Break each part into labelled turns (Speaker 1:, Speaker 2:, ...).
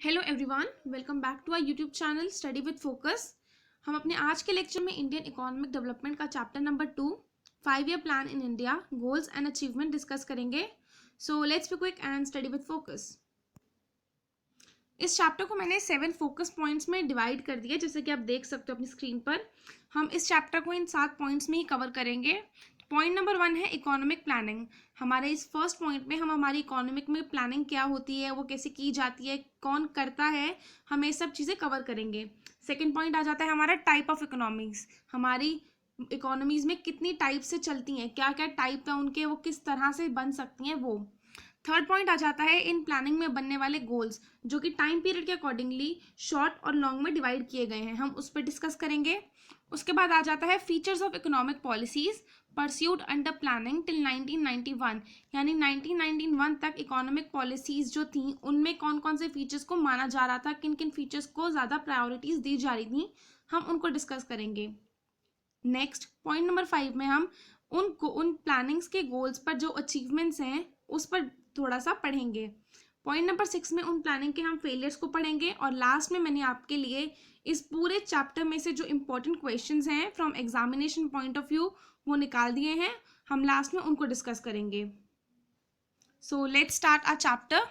Speaker 1: Hello everyone, welcome back to our YouTube channel study with focus. हम अपने आज के लेक्चर में इंडियन इकोनॉमिक डेवलपमेंट का chapter number 2 5 year plan in India goals and achievement discuss करेंगे। So let's be quick and study with focus. इस chapter को मैंने 7 फोकस पॉइंट्स में डिवाइड कर दिया, जैसे कि आप देख सकते हो अपनी स्क्रीन पर। हम इस चैप्टर को इन 7 पॉइंट्स में ही कवर करेंगे। पॉइंट नंबर 1 है इकोनॉमिक प्लानिंग। हमारे इस फर्स्ट पॉइंट में हम हमारी इकोनॉमिक में प्लानिंग क्या होती है, वो कैसे की जाती है, कौन करता है, हम ये सब चीज़ें कवर करेंगे। सेकंड पॉइंट आ जाता है हमारा टाइप ऑफ इकोनॉमिक्स। हमारी इकोनॉमीज में कितनी टाइप से चलती हैं, क्या क्या टाइप है उनके, वो किस तरह से बन सकती हैं वो। थर्ड पॉइंट आ जाता है इन प्लानिंग में बनने वाले गोल्स, जो कि टाइम पीरियड के अकॉर्डिंगली शॉर्ट और लॉन्ग में डिवाइड किए गए हैं, हम उस पर डिस्कस करेंगे। उसके बाद आ जाता है features of economic policies pursued under planning till 1991, यानी 1991 तक इकोनॉमिक पॉलिसीज जो थी उनमें कौन कौन से फीचर्स को माना जा रहा था, किन किन फीचर्स को ज़्यादा प्रायोरिटीज दी जा रही थी, हम उनको डिस्कस करेंगे। नेक्स्ट पॉइंट नंबर 5 में हम उन प्लानिंग्स के गोल्स पर जो अचीवमेंट्स हैं उस पर थोड़ा सा पढ़ेंगे। पॉइंट नंबर 6 में उन प्लानिंग के हम फेलियर्स को पढ़ेंगे, और लास्ट में मैंने आपके लिए इस पूरे चैप्टर में से जो इंपॉर्टेंट क्वेश्चंस हैं from examination point of view वो निकाल दिए हैं, हम लास्ट में उनको डिस्कस करेंगे। So let's start our chapter.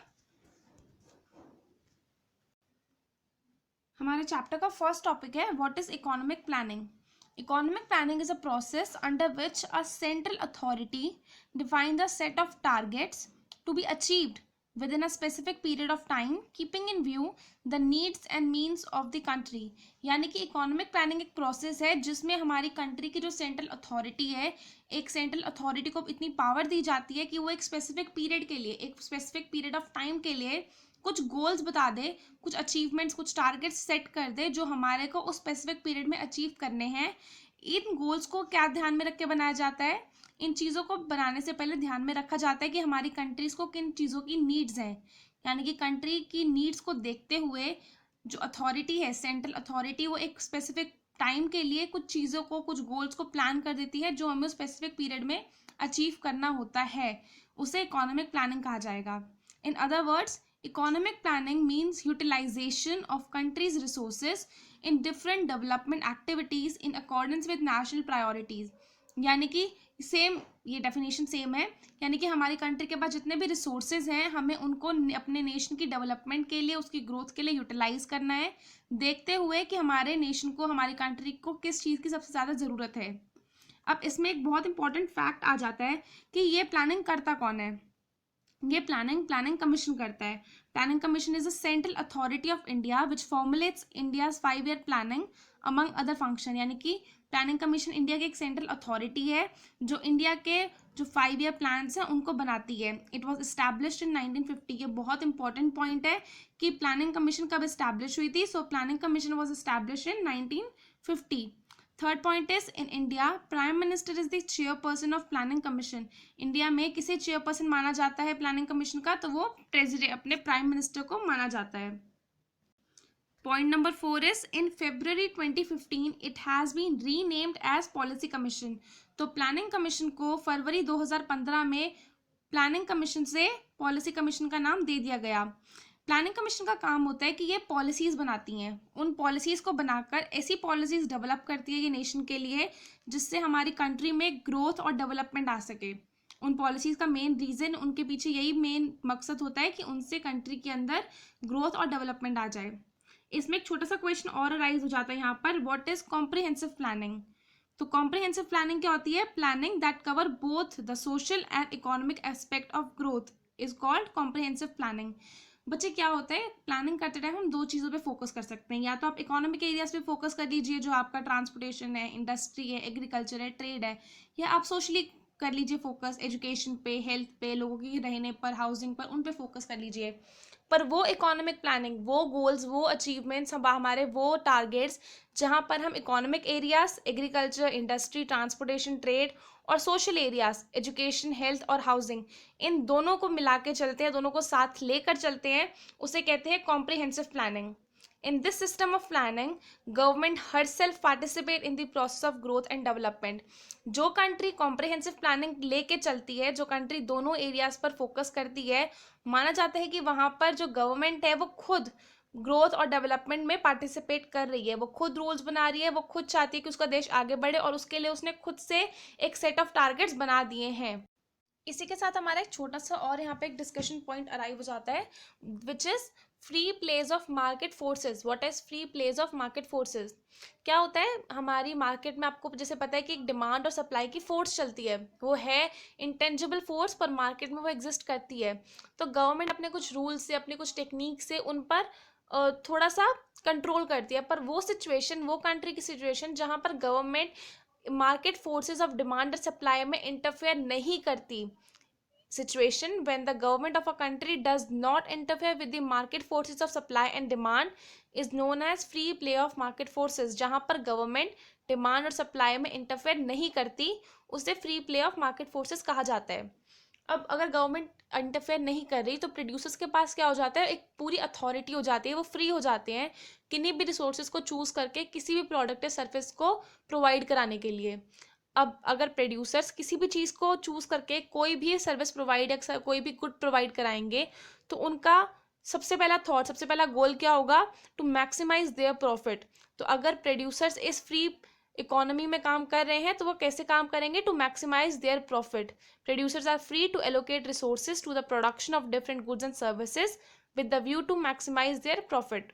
Speaker 1: हमारे चैप्टर का फर्स्ट टॉपिक है what is economic planning. Economic planning is a process under which a central authority defines a set of targets to be achieved within a specific period of time, keeping in view the needs and means of the country। यानी कि economic planning एक process है जिसमें हमारी country की जो central authority है, एक सेंट्रल अथॉरिटी को इतनी पावर दी जाती है कि वो एक स्पेसिफिक पीरियड के लिए, एक स्पेसिफिक पीरियड ऑफ टाइम के लिए कुछ गोल्स बता दे, कुछ अचीवमेंट्स, कुछ टारगेट्स सेट कर दे जो हमारे को उस स्पेसिफिक पीरियड में अचीव करने हैं। इन गोल्स को क्या ध्यान में रख के बनाया जाता है, इन चीज़ों को बनाने से पहले ध्यान में रखा जाता है कि हमारी कंट्रीज़ को किन चीज़ों की नीड्स हैं, यानी कि कंट्री की नीड्स को देखते हुए जो अथॉरिटी है, सेंट्रल अथॉरिटी, वो एक स्पेसिफिक टाइम के लिए कुछ चीज़ों को, कुछ गोल्स को प्लान कर देती है जो हमें उस स्पेसिफिक पीरियड में अचीव करना होता है, उसे इकोनॉमिक प्लानिंग कहा जाएगा। In other words, economic planning means utilization of country's resources in different development activities in accordance with national priorities। यानी कि सेम, ये डेफिनेशन सेम है, यानी कि हमारी कंट्री के पास जितने भी रिसोर्सेज हैं हमें उनको अपने नेशन की डेवलपमेंट के लिए, उसकी ग्रोथ के लिए यूटिलाइज करना है, देखते हुए कि हमारे नेशन को, हमारी कंट्री को किस चीज़ की सबसे ज़्यादा ज़रूरत है। अब इसमें एक बहुत इंपॉर्टेंट फैक्ट आ जाता है कि ये प्लानिंग करता कौन है। ये प्लानिंग कमीशन करता है। Planning commission is a central authority of India which formulates India's 5 year planning among other function. यानी कि प्लानिंग कमीशन इंडिया की एक सेंट्रल अथॉरिटी है जो इंडिया के जो 5 ईयर प्लान्स हैं उनको बनाती है। It was established in 1950। ये बहुत इंपॉर्टेंट पॉइंट है कि प्लानिंग कमीशन कब इस्टेब्लिश हुई थी। So planning commission was established in 1950। Third point is in India prime minister is the chairperson of planning commission. India में किसे चेयरपर्सन माना जाता है प्लानिंग कमीशन का, तो वो प्रेसिडेंट, अपने प्राइम मिनिस्टर को माना जाता है। Point number 4 is in February 2015 it has been renamed as policy commission. तो प्लानिंग कमीशन को फरवरी 2015 में प्लानिंग कमीशन से पॉलिसी कमीशन का नाम दे दिया गया। प्लानिंग कमीशन का काम होता है कि ये पॉलिसीज़ बनाती हैं, उन पॉलिसीज़ को बनाकर ऐसी पॉलिसीज़ डेवलप करती है ये नेशन के लिए जिससे हमारी कंट्री में ग्रोथ और डेवलपमेंट आ सके। उन पॉलिसीज़ का मेन रीज़न, उनके पीछे यही मेन मकसद होता है कि उनसे कंट्री के अंदर ग्रोथ और डेवलपमेंट आ जाए। इसमें एक छोटा सा क्वेश्चन और अराइज हो जाता है यहाँ पर, व्हाट इज कॉम्प्रिहेंसिव प्लानिंग। तो कॉम्प्रिहेंसिव प्लानिंग क्या होती है? Planning that cover both the social and economic aspect of growth is called comprehensive planning. बच्चे क्या होता है, प्लानिंग करते टाइम हम दो चीज़ों पे फोकस कर सकते हैं, या तो आप इकोनॉमिक एरियाज पे फोकस कर लीजिए जो आपका ट्रांसपोर्टेशन है, इंडस्ट्री है, एग्रीकल्चर है, ट्रेड है, या आप सोशली कर लीजिए फोकस, एजुकेशन पे, हेल्थ पे, लोगों के रहने पर, हाउसिंग पर, उन पे फोकस कर लीजिए। पर वो इकोनॉमिक प्लानिंग, वो गोल्स, वो अचीवमेंट्स, हमारे वो टारगेट्स जहाँ पर हम economic areas, agriculture, industry, transportation, trade और सोशल एरियाज, एजुकेशन, हेल्थ और हाउसिंग, इन दोनों को मिला के चलते हैं, दोनों को साथ लेकर चलते हैं, उसे कहते हैं comprehensive planning. In this system of planning, government herself participate in the process of growth and development। जो कंट्री कॉम्प्रिहेंसिव प्लानिंग लेके चलती है, जो कंट्री दोनों एरियाज पर फोकस करती है, माना जाता है कि वहाँ पर जो गवर्नमेंट है वो खुद ग्रोथ और डेवलपमेंट में पार्टिसिपेट कर रही है, वो खुद रूल्स बना रही है, वो खुद चाहती है कि उसका देश आगे बढ़े और उसके लिए उसने खुद से एक सेट ऑफ टारगेट्स बना दिए हैं। इसी के साथ हमारा एक छोटा सा और यहाँ पे एक डिस्कशन पॉइंट अराइव हो जाता है, which is free place of market forces. What is free place of market forces? क्या होता है हमारी मार्केट में, आपको जैसे पता है कि एक डिमांड और सप्लाई की फोर्स चलती है, वो है इंटेंजिबल फोर्स, पर मार्केट में वो एग्जिस्ट करती है। तो गवर्नमेंट अपने कुछ रूल से, अपने कुछ टेक्निक से उन पर थोड़ा सा कंट्रोल करती है, पर वो सिचुएशन, वो कंट्री की सिचुएशन जहाँ पर government market forces of demand और सप्लाई में इंटरफेयर नहीं करती, situation when the government of a country does not interfere with the market forces of supply and demand is known as free play of market forces। जहां पर government demand और supply में interfere नहीं करती, उसे free play of market forces कहा जाता है। अब अगर गवर्नमेंट इंटरफेयर नहीं कर रही तो प्रोड्यूसर्स के पास क्या हो जाता है, एक पूरी अथॉरिटी हो जाती है, वो फ्री हो जाते हैं किन्हीं भी रिसोर्सेज को चूज करके किसी भी प्रोडक्ट या सर्विस को प्रोवाइड कराने के लिए। अब अगर प्रोड्यूसर्स किसी भी चीज़ को चूज करके कोई भी सर्विस प्रोवाइड या कोई भी गुड प्रोवाइड कराएंगे, तो उनका सबसे पहला थॉट, सबसे पहला गोल क्या होगा, टू मैक्सिमाइज देयर प्रॉफिट। तो अगर प्रोड्यूसर्स इस फ्री इकोनॉमी में काम कर रहे हैं तो वो कैसे काम करेंगे, to maximise their profit. Producers are free to allocate resources to the production of different goods and services with the view to maximise their profit.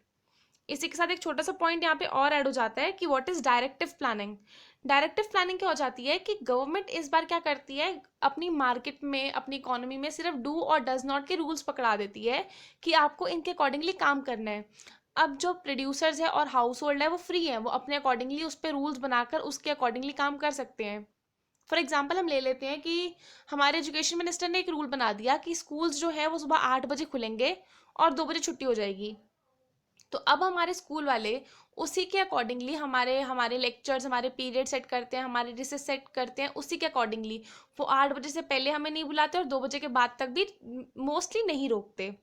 Speaker 1: इसी के साथ एक छोटा सा पॉइंट यहाँ पे और ऐड हो जाता है कि what is directive planning. Directive planning क्या हो जाती है कि गवर्नमेंट इस बार क्या करती है, अपनी मार्केट में, अपनी इकोनॉमी में सिर्फ डू और डज नॉट के रूल्स पकड़ा देती है कि आपको इनके अकॉर्डिंगली काम करना है। अब जो प्रोड्यूसर्स है और हाउस होल्ड है वो फ्री है, वो अपने अकॉर्डिंगली उस पर रूल्स बनाकर उसके अकॉर्डिंगली काम कर सकते हैं। फॉर एग्जाम्पल हम ले लेते हैं कि हमारे एजुकेशन मिनिस्टर ने एक रूल बना दिया कि स्कूल्स जो है वो सुबह 8 बजे खुलेंगे और 2 बजे छुट्टी हो जाएगी। तो अब हमारे स्कूल वाले उसी के अकॉर्डिंगली हमारे हमारे लेक्चर्स, हमारे पीरियड सेट करते हैं, हमारे रिसेस सेट करते हैं उसी के अकॉर्डिंगली। वो 8 बजे से पहले हमें नहीं बुलाते और 2 बजे के बाद तक भी मोस्टली नहीं रोकते।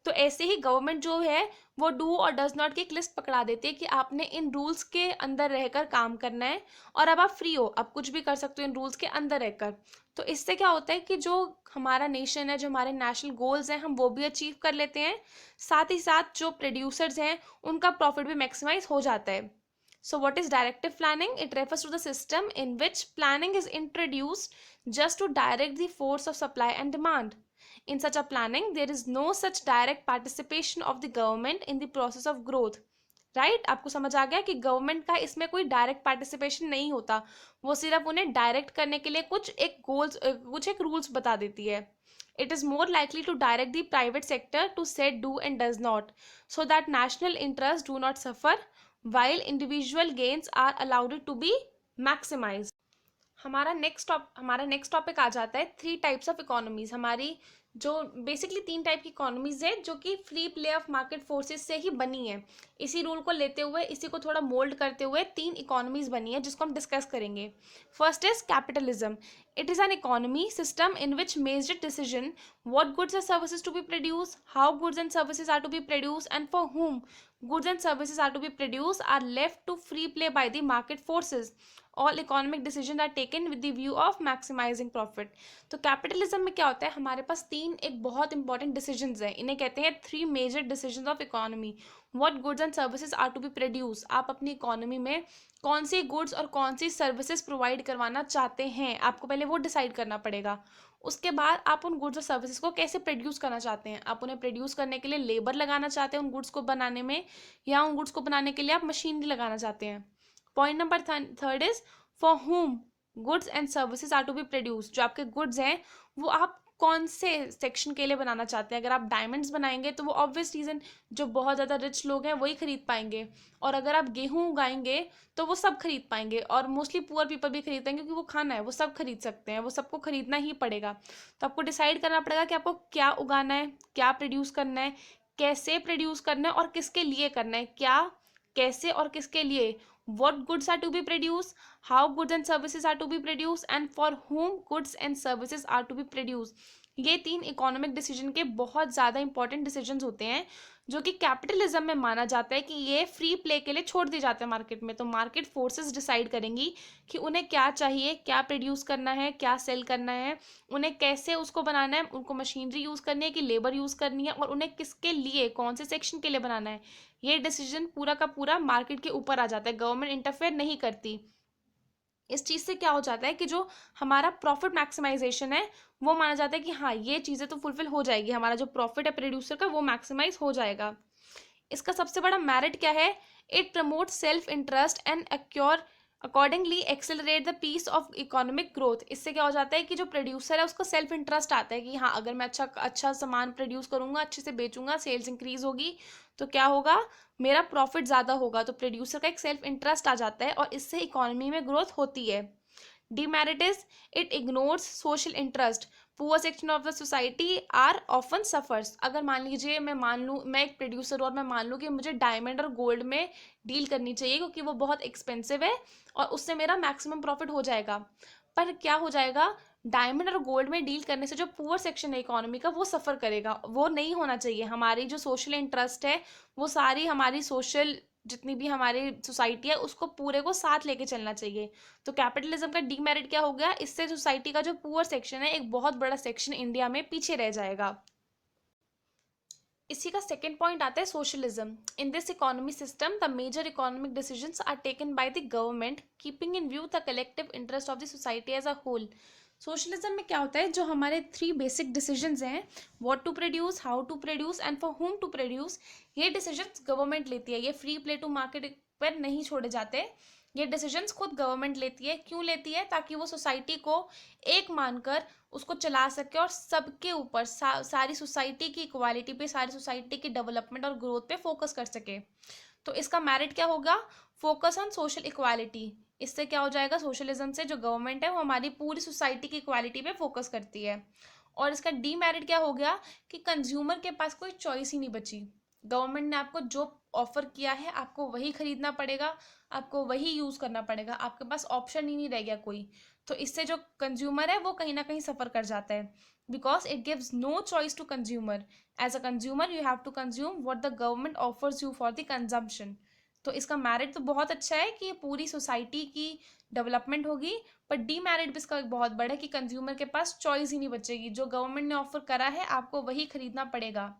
Speaker 1: तो ऐसे ही गवर्नमेंट जो है वो डू और डज नॉट की एक लिस्ट पकड़ा देती है कि आपने इन रूल्स के अंदर रहकर काम करना है और अब आप फ्री हो, आप कुछ भी कर सकते हो इन रूल्स के अंदर रहकर। तो इससे क्या होता है कि जो हमारा नेशन है, जो हमारे नेशनल गोल्स हैं, हम वो भी अचीव कर लेते हैं, साथ ही साथ जो प्रोड्यूसर्स हैं उनका प्रॉफिट भी मैक्सिमाइज हो जाता है। So what is directive planning? It refers to the system in which planning is introduced just to direct the force of supply and demand. In such a planning, there is no such direct participation of the government in the process of growth. Right आपको समझ आ गया कि government का इसमें कोई direct participation नहीं होता, वो सिर्फ उन्हें डायरेक्ट करने के लिए कुछ एक रूल्स बता देती है। It is more likely to direct the private sector to set do and does not, so that national interests do not suffer while individual gains are allowed to be maximized. हमारा next topic आ जाता है 3 types of economies. हमारी जो basically 3 type की economies है जो कि free play of market forces से ही बनी है। इसी रूल को लेते हुए, इसी को थोड़ा मोल्ड करते हुए 3 इकोनॉमीज बनी है जिसको हम डिस्कस करेंगे। First is capitalism. It is an economy system in which major decision what goods and services to be produced, how goods and services are to be produced, and for whom goods and services are to be produced are left to free play by the market forces. All economic decisions are taken with the view of maximizing profit. तो capitalism में क्या होता है, हमारे पास 3 एक बहुत important decisions हैं, इन्हें कहते हैं 3 major decisions of economy. What goods and services are to be produce, आप अपनी इकोनॉमी में कौन सी गुड्स और कौन सी सर्विसेज प्रोवाइड करवाना चाहते हैं, आपको पहले वो डिसाइड करना पड़ेगा। उसके बाद आप उन गुड्स और सर्विसेज को कैसे प्रोड्यूस करना चाहते हैं, आप उन्हें प्रोड्यूस करने के लिए लेबर लगाना चाहते हैं उन गुड्स को बनाने में, या उन गुड्स को बनाने के लिए आप मशीनरी लगाना चाहते हैं। Point number 3 is for whom goods and services are to be produce. जो आपके गुड्स हैं वो आप कौन से सेक्शन के लिए बनाना चाहते हैं। अगर आप डायमंड्स बनाएंगे तो वो ऑब्वियस रीज़न जो बहुत ज़्यादा रिच लोग हैं वही खरीद पाएंगे, और अगर आप गेहूँ उगाएंगे तो वो सब खरीद पाएंगे, और मोस्टली पुअर पीपल भी खरीद पाएंगे क्योंकि वो खाना है, वो सब खरीद सकते हैं, वो सबको खरीदना ही पड़ेगा। तो आपको डिसाइड करना पड़ेगा कि आपको क्या उगाना है, क्या प्रोड्यूस करना है, कैसे प्रोड्यूस करना है और किसके लिए करना है, क्या, कैसे और किसके लिए। what goods are to be produced, how goods and services are to be produced, and for whom goods and services are to be produced. ये 3 इकोनॉमिक डिसीजन के बहुत ज़्यादा इंपॉर्टेंट डिसीजंस होते हैं जो कि कैपिटलिज्म में माना जाता है कि ये फ्री प्ले के लिए छोड़ दिए जाते हैं मार्केट में। तो मार्केट फोर्सेस डिसाइड करेंगी कि उन्हें क्या चाहिए, क्या प्रोड्यूस करना है, क्या सेल करना है, उन्हें कैसे उसको बनाना है, उनको मशीनरी यूज़ करनी है कि लेबर यूज़ करनी है, और उन्हें किसके लिए, कौन से सेक्शन के लिए बनाना है, ये डिसीजन पूरा का पूरा मार्केट के ऊपर आ जाता है। गवर्नमेंट इंटरफेयर नहीं करती। इस चीज़ से क्या हो जाता है कि जो हमारा प्रॉफिट मैक्सिमाइजेशन है वो माना जाता है कि हाँ ये चीज़ें तो फुलफिल हो जाएगी, हमारा जो प्रॉफिट है प्रोड्यूसर का वो मैक्सिमाइज हो जाएगा। इसका सबसे बड़ा मेरिट क्या है? It promote self interest and acquire accordingly accelerate the pace of economic growth. इससे क्या हो जाता है कि जो प्रोड्यूसर है उसको सेल्फ इंटरेस्ट आता है कि हाँ अगर मैं अच्छा अच्छा सामान प्रोड्यूस करूंगा, अच्छे से बेचूंगा, सेल्स इंक्रीज होगी तो क्या होगा, मेरा प्रॉफिट ज़्यादा होगा। तो प्रोड्यूसर का एक सेल्फ इंटरेस्ट आ जाता है और इससे इकोनॉमी में ग्रोथ होती है। Demerit is it ignores social interest. Poor section of the society are often suffers. अगर मान लीजिए मैं मान लूँ, मैं एक प्रोड्यूसर और मैं मान लूँ कि मुझे डायमंड और गोल्ड में डील करनी चाहिए क्योंकि वो बहुत एक्सपेंसिव है और उससे मेरा मैक्सिमम प्रॉफिट हो जाएगा। पर क्या हो जाएगा, डायमंड और गोल्ड में डील करने से जो पुअर सेक्शन है इकोनॉमी का वो सफ़र करेगा। वो नहीं होना चाहिए। हमारी जो सोशल इंटरेस्ट है वो सारी हमारी सोशल जितनी भी हमारी सोसाइटी है उसको पूरे को साथ लेके चलना चाहिए। तो कैपिटलिज्म का डीमेरिट क्या हो गया, इससे सोसाइटी का जो पुअर सेक्शन है, एक बहुत बड़ा सेक्शन इंडिया में पीछे रह जाएगा। इसी का सेकेंड पॉइंट आता है socialism. In this economy system the major economic decisions are taken by the government keeping in view the collective interest of the society as a whole. Socialism में क्या होता है, जो हमारे 3 बेसिक डिसीजंस हैं, what to produce, how to produce and for whom to produce, ये decisions government लेती है। ये फ्री प्ले टू मार्केट पर नहीं छोड़े जाते। ये डिसीजंस खुद गवर्नमेंट लेती है। क्यों लेती है? ताकि वो सोसाइटी को एक मानकर उसको चला सके और सबके ऊपर सारी सोसाइटी की इक्वालिटी पे, सारी सोसाइटी की डेवलपमेंट और ग्रोथ पे फोकस कर सके। तो इसका मेरिट क्या होगा, फोकस ऑन सोशल इक्वालिटी। इससे क्या हो जाएगा, सोशलिज्म से जो गवर्नमेंट है वो हमारी पूरी सोसाइटी की इक्वालिटी पे फोकस करती है। और इसका डीमेरिट क्या हो गया कि कंज्यूमर के पास कोई चॉइस ही नहीं बची। गवर्नमेंट ने आपको जो ऑफर किया है आपको वही खरीदना पड़ेगा, आपको वही यूज़ करना पड़ेगा, आपके पास ऑप्शन ही नहीं रह गया कोई। तो इससे जो कंज्यूमर है वो कहीं ना कहीं सफ़र कर जाता है, because it gives no choice to consumer. As a consumer you have to consume what the government offers you for the consumption. तो इसका मेरिट तो बहुत अच्छा है कि ये पूरी सोसाइटी की डेवलपमेंट होगी, पर डीमेरिट भी इसका बहुत बड़ा है कि कंज्यूमर के पास चॉइस ही नहीं बचेगी। जो गवर्नमेंट ने ऑफर करा है आपको वही खरीदना पड़ेगा।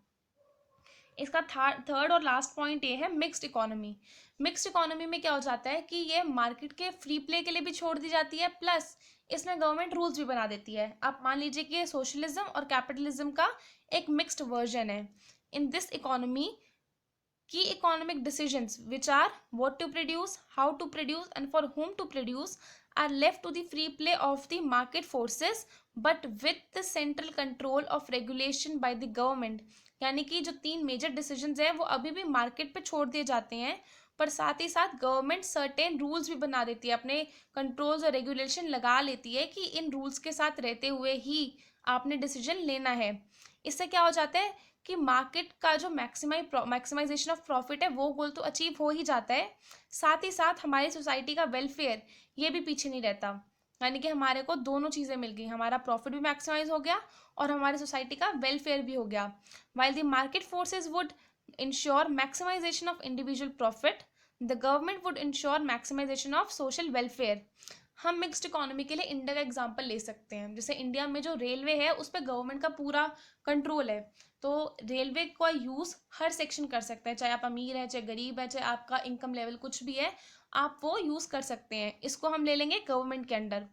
Speaker 1: इसका थर्ड और लास्ट पॉइंट ये है मिक्स्ड इकोनॉमी। मिक्स्ड इकोनॉमी में क्या हो जाता है कि ये मार्केट के फ्री प्ले के लिए भी छोड़ दी जाती है, प्लस इसमें गवर्नमेंट रूल्स भी बना देती है। आप मान लीजिए कि ये सोशलिज्म और कैपिटलिज्म का एक मिक्स्ड वर्जन है। इन this economy key economic decisions which are what to produce, how to produce and for whom to produce are left to the free play of the market forces but with the central control of regulation by the government। यानी कि जो 3 major decisions हैं वो अभी भी market पे छोड़ दिए जाते हैं, पर साथ ही साथ गवर्नमेंट सर्टेन रूल्स भी बना देती है, अपने कंट्रोल्स और रेगुलेशन लगा लेती है कि इन रूल्स के साथ रहते हुए ही आपने डिसीजन लेना है। इससे क्या हो जाता है कि मार्केट का जो मैक्सिमाइजेशन ऑफ प्रॉफिट है वो गोल तो अचीव हो ही जाता है, साथ ही साथ हमारी सोसाइटी का वेलफेयर ये भी पीछे नहीं रहता। यानी कि हमारे को दोनों चीज़ें मिल गई, हमारा प्रॉफिट भी मैक्सिमाइज हो गया और हमारी सोसाइटी का वेलफेयर भी हो गया। While the market forces would ensure maximisation of individual profit, the government would ensure maximisation of social welfare. हम मिक्स्ड इकोनॉमी के लिए इंडिया का एग्जांपल ले सकते हैं। जैसे इंडिया में जो रेलवे है उस पर गवर्नमेंट का पूरा कंट्रोल है, तो रेलवे का यूज़ हर सेक्शन कर सकता है, चाहे आप अमीर है, चाहे गरीब है, चाहे आपका इनकम लेवल कुछ भी है, आप वो यूज़ कर सकते हैं। इसको हम ले लेंगे गवर्नमेंट के अंडर।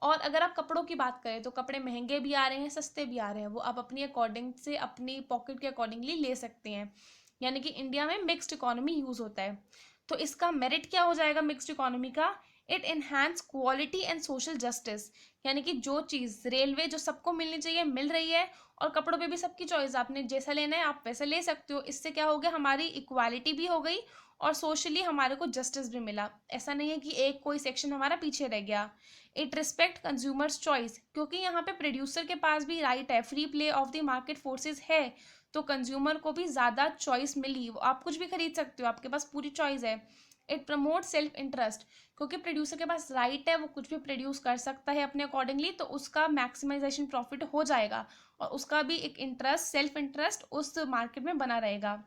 Speaker 1: और अगर आप कपड़ों की बात करें तो कपड़े महंगे भी आ रहे हैं, सस्ते भी आ रहे हैं, वो आप अपनी अकॉर्डिंग से अपनी पॉकेट के अकॉर्डिंगली ले सकते हैं। यानी कि इंडिया में मिक्स्ड इकोनॉमी यूज़ होता है। तो इसका मेरिट क्या हो जाएगा मिक्स्ड इकोनॉमी का, it enhance quality and social justice. यानी कि जो चीज़ रेलवे जो सबको मिलनी चाहिए मिल रही है, और कपड़ों पे भी सबकी चॉइस, आपने जैसा लेना है आप वैसा ले सकते हो। इससे क्या हो गया, हमारी इक्वालिटी भी हो गई और सोशली हमारे को जस्टिस भी मिला। ऐसा नहीं है कि एक कोई सेक्शन हमारा पीछे रह गया। इट रिस्पेक्ट कंज्यूमर्स चॉइस, क्योंकि यहाँ पे प्रोड्यूसर के पास भी राइट है, free play of the market forces है, तो कंज्यूमर को भी ज़्यादा चॉइस मिली, आप कुछ भी खरीद सकते हो, आपके पास पूरी चॉइस है। इट प्रमोट सेल्फ इंटरेस्ट, क्योंकि प्रोड्यूसर के पास राइट है, वो कुछ भी प्रोड्यूस कर सकता है अपने अकॉर्डिंगली, तो उसका मैक्सिमाइजेशन प्रॉफिट हो जाएगा और उसका भी एक इंटरेस्ट, सेल्फ इंटरेस्ट उस मार्केट में बना रहेगा।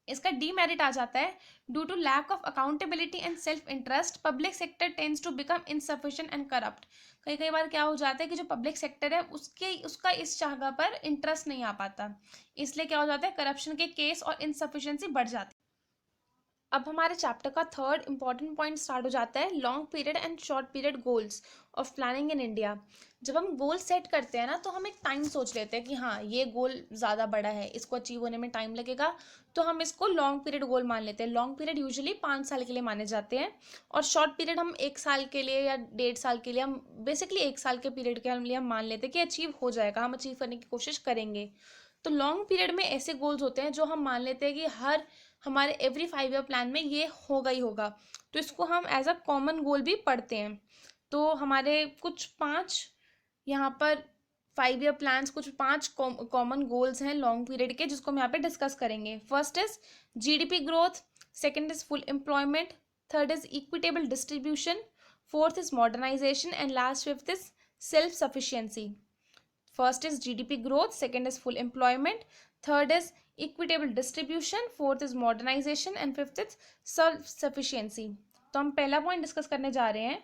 Speaker 1: इसका डीमेरिट आ जाता है, due to lack of accountability and self interest public sector tends to become inefficient and corrupt. कई कई बार क्या हो जाता है कि जो पब्लिक सेक्टर है उसका इस जगह पर इंटरेस्ट नहीं आ पाता, इसलिए क्या हो जाता है, करप्शन के केस और इनसफिशिएंसी बढ़ जाती है। अब हमारे चैप्टर का थर्ड इंपॉर्टेंट पॉइंट स्टार्ट हो जाता है, long period and short period goals of planning in India. जब हम गोल सेट करते हैं ना, तो हम एक टाइम सोच लेते हैं कि हाँ ये गोल ज़्यादा बड़ा है, इसको अचीव होने में टाइम लगेगा, तो हम इसको लॉन्ग पीरियड गोल मान लेते हैं। लॉन्ग पीरियड यूजुअली 5 साल के लिए माने जाते हैं, और शॉर्ट पीरियड हम 1 साल के लिए या 1.5 साल के लिए, हम बेसिकली 1 साल के पीरियड के लिए हम मान लेते हैं कि अचीव हो जाएगा, हम अचीव करने की कोशिश करेंगे। तो लॉन्ग पीरियड में ऐसे गोल्स होते हैं जो हम मान लेते हैं कि हमारे एवरी 5 ईयर प्लान में ये होगा ही होगा, तो इसको हम एज अ कॉमन गोल भी पढ़ते हैं। तो हमारे कुछ 5 यहाँ पर 5 ईयर प्लान्स, कुछ 5 कॉमन गोल्स हैं लॉन्ग पीरियड के, जिसको हम यहाँ पे डिस्कस करेंगे। First is GDP growth, second is full employment, third is equitable distribution, fourth is modernisation and last fifth is self sufficiency. First is GDP growth, second is full employment, third is equitable distribution, fourth is modernization and fifth is self sufficiency। तो हम पहला point discuss करने जा रहे हैं।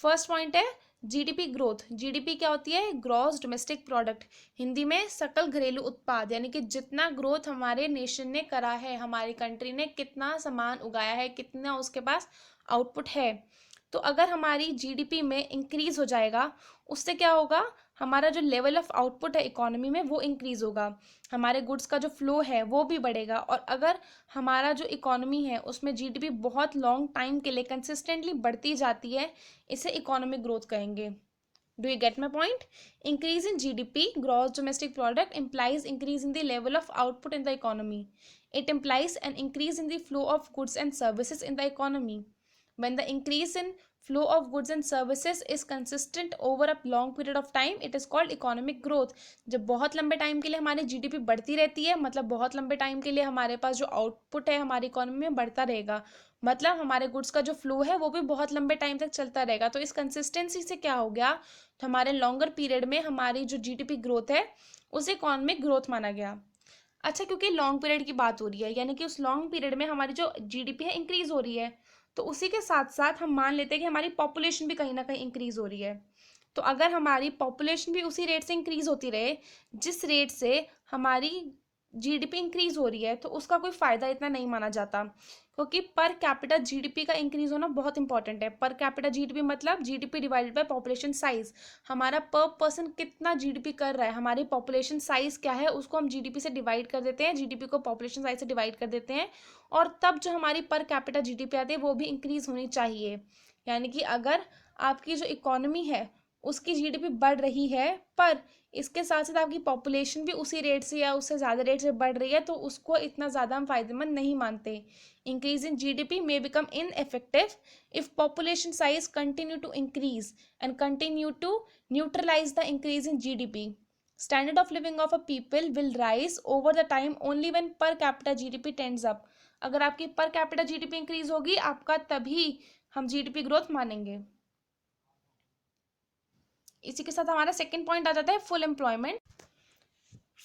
Speaker 1: First point है GDP growth. GDP क्या होती है? ग्रॉस डोमेस्टिक प्रोडक्ट, हिंदी में सकल घरेलू उत्पाद, यानी कि जितना ग्रोथ हमारे नेशन ने करा है, हमारी कंट्री ने कितना सामान उगाया है, कितना उसके पास आउटपुट है। तो अगर हमारी जीडीपी में इंक्रीज हो जाएगा, उससे क्या होगा, हमारा जो लेवल ऑफ आउटपुट है इकोनॉमी में वो इंक्रीज होगा, हमारे गुड्स का जो फ्लो है वो भी बढ़ेगा। और अगर हमारा जो इकोनॉमी है उसमें जीडीपी बहुत लॉन्ग टाइम के लिए कंसिस्टेंटली बढ़ती जाती है, इसे इकोनॉमिक ग्रोथ कहेंगे। Do you get my point? Increase in GDP, gross domestic product, implies increase in the level of output in the economy. It implies an increase in the flow of goods and services in the economy. When the increase in flow of goods and services is consistent over a long period of time, it is called economic growth. जब बहुत लंबे time के लिए हमारी GDP बढ़ती रहती है, मतलब बहुत लंबे टाइम के लिए हमारे पास जो आउटपुट है हमारी इकोनॉमी में बढ़ता रहेगा, मतलब हमारे गुड्स का जो फ्लो है वो भी बहुत लंबे टाइम तक चलता रहेगा। तो इस कंसिस्टेंसी से क्या हो गया, तो हमारे लॉन्गर पीरियड में हमारी जो जीडीपी ग्रोथ है उसे इकोनॉमिक ग्रोथ माना गया। अच्छा, क्योंकि लॉन्ग पीरियड की बात हो रही है, यानी कि उस लॉन्ग पीरियड में हमारी जो जीडीपी है इंक्रीज हो रही है, तो उसी के साथ साथ हम मान लेते हैं कि हमारी पॉपुलेशन भी कहीं ना कहीं इंक्रीज हो रही है। तो अगर हमारी पॉपुलेशन भी उसी रेट से इंक्रीज होती रहे जिस रेट से हमारी जीडीपी इंक्रीज हो रही है, तो उसका कोई फ़ायदा इतना नहीं माना जाता, क्योंकि पर कैपिटा जीडीपी का इंक्रीज होना बहुत इंपॉर्टेंट है। पर कैपिटा जीडीपी मतलब GDP divided by population size, हमारा पर पर्सन कितना जीडीपी कर रहा है, हमारी पॉपुलेशन साइज क्या है, उसको हम जीडीपी से डिवाइड कर देते हैं, जीडीपी को पॉपुलेशन साइज से डिवाइड कर देते हैं, और तब जो हमारी पर कैपिटा जीडीपी आती है वो भी इंक्रीज होनी चाहिए। यानी कि अगर आपकी जो इकोनॉमी है उसकी जीडीपी बढ़ रही है, पर इसके साथ साथ आपकी पॉपुलेशन भी उसी रेट से या उससे ज़्यादा रेट से बढ़ रही है, तो उसको इतना ज़्यादा हम फायदेमंद नहीं मानते। Increase in GDP may become ineffective if population size continue to increase and continue to neutralise the increase in GDP. Standard of living of a people will rise over the time only when per capita GDP tends up. अगर आपकी पर capita GDP increase होगी आपका, तभी हम GDP growth मानेंगे। इसी के साथ हमारा सेकंड पॉइंट आ जाता है फुल एम्प्लॉयमेंट।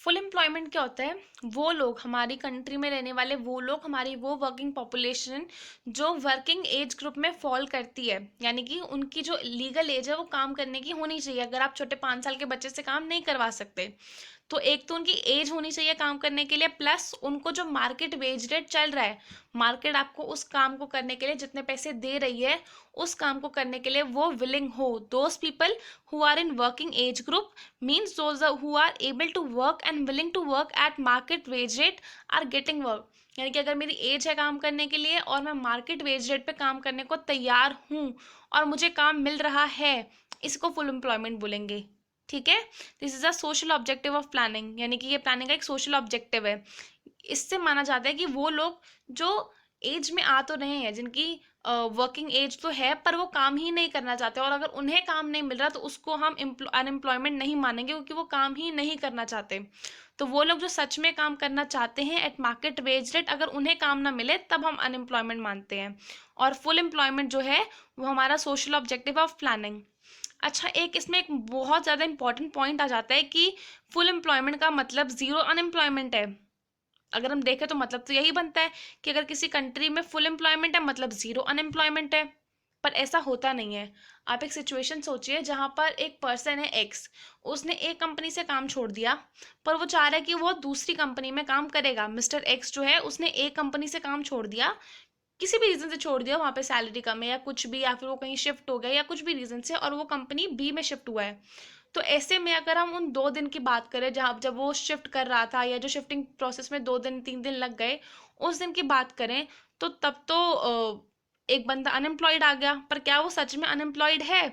Speaker 1: फुल एम्प्लॉयमेंट क्या होता है? वो लोग, हमारी कंट्री में रहने वाले वो लोग, हमारी वो वर्किंग पॉपुलेशन जो वर्किंग एज ग्रुप में फॉल करती है, यानी कि उनकी जो लीगल एज है वो काम करने की होनी चाहिए। अगर आप छोटे 5 साल के बच्चे से काम नहीं करवा सकते, तो एक तो उनकी एज होनी चाहिए काम करने के लिए, प्लस उनको जो मार्केट वेज रेट चल रहा है, मार्केट आपको उस काम को करने के लिए जितने पैसे दे रही है उस काम को करने के लिए वो विलिंग हो। Those people who are in working age group means those who are able to work and willing to work at market wage rate are getting work. यानी कि अगर मेरी एज है काम करने के लिए और मैं मार्केट वेज रेट पे काम करने को तैयार हूँ और मुझे काम मिल रहा है, इसको फुल एम्प्लॉयमेंट बोलेंगे। ठीक है, this is a social objective of planning, यानी कि ये प्लानिंग का एक सोशल ऑब्जेक्टिव है। इससे माना जाता है कि वो लोग जो एज में आ तो रहे हैं, जिनकी वर्किंग एज तो है पर वो काम ही नहीं करना चाहते, और अगर उन्हें काम नहीं मिल रहा तो उसको हम अनएम्प्लॉयमेंट नहीं मानेंगे, क्योंकि वो काम ही नहीं करना चाहते। तो वो लोग जो सच में काम करना चाहते हैं एट मार्केट वेज रेट, अगर उन्हें काम ना मिले तब हम अनएम्प्लॉयमेंट मानते हैं। और फुल एम्प्लॉयमेंट जो है वो हमारा सोशल ऑब्जेक्टिव ऑफ प्लानिंग। अच्छा, एक इसमें एक बहुत ज़्यादा इंपॉर्टेंट पॉइंट आ जाता है कि फुल एम्प्लॉयमेंट का मतलब ज़ीरो अनएम्प्लॉयमेंट है। अगर हम देखें तो मतलब तो यही बनता है कि अगर किसी कंट्री में फुल एम्प्लॉयमेंट है मतलब जीरो अनएम्प्लॉयमेंट है, पर ऐसा होता नहीं है। आप एक सिचुएशन सोचिए जहां पर एक पर्सन है एक्स, उसने एक कंपनी से काम छोड़ दिया, पर वो चाह रहा है कि वो दूसरी कंपनी में काम करेगा। मिस्टर एक्स जो है उसने एक कंपनी से काम छोड़ दिया, किसी भी रीजन से छोड़ दिया, वहां पे सैलरी कम है या कुछ भी, या फिर वो कहीं शिफ्ट हो गया या कुछ भी रीजन से, और वो कंपनी बी में शिफ्ट हुआ है। तो ऐसे में अगर हम उन 2 दिन की बात करें जहाँ जब वो शिफ्ट कर रहा था, या जो शिफ्टिंग प्रोसेस में 2 दिन 3 दिन लग गए, उस दिन की बात करें, तो तब तो एक बंदा अनएम्प्लॉयड आ गया। पर क्या वो सच में अनएम्प्लॉयड है?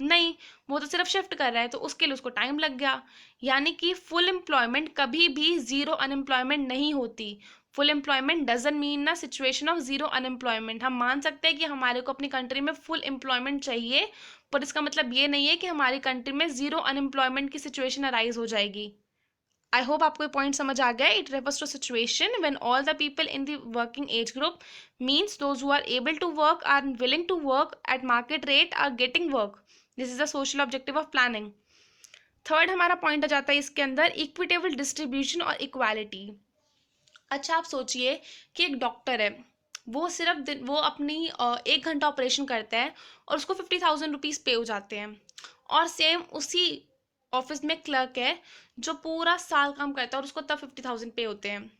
Speaker 1: नहीं, वो तो सिर्फ शिफ्ट कर रहा है, तो उसके लिए उसको टाइम लग गया। यानी कि फुल एम्प्लॉयमेंट कभी भी जीरो अनएम्प्लॉयमेंट नहीं होती। फुल एम्प्लॉयमेंट डजंट मीन ना सिचुएशन ऑफ जीरो अनएम्प्लॉयमेंट। हम मान सकते हैं कि हमारे को अपनी कंट्री में फुल एम्प्लॉयमेंट चाहिए, पर इसका मतलब ये नहीं है कि हमारी कंट्री में जीरो अनएम्प्लॉयमेंट की सिचुएशन अराइज हो जाएगी। आई होप आपको ये पॉइंट समझ आ गया। It refers to situation when all the people in the working age group means those who are able to work are willing to work at market rate are getting work. This is the social objective of planning. Third हमारा point आ जाता है इसके अंदर, equitable distribution और equality. अच्छा आप सोचिए कि एक डॉक्टर है, वो सिर्फ वो अपनी 1 घंटा ऑपरेशन करता है और उसको 50,000 रुपीज़ पे हो जाते हैं। और सेम उसी ऑफिस में क्लर्क है जो पूरा साल काम करता है और उसको तब 50,000 पे होते हैं।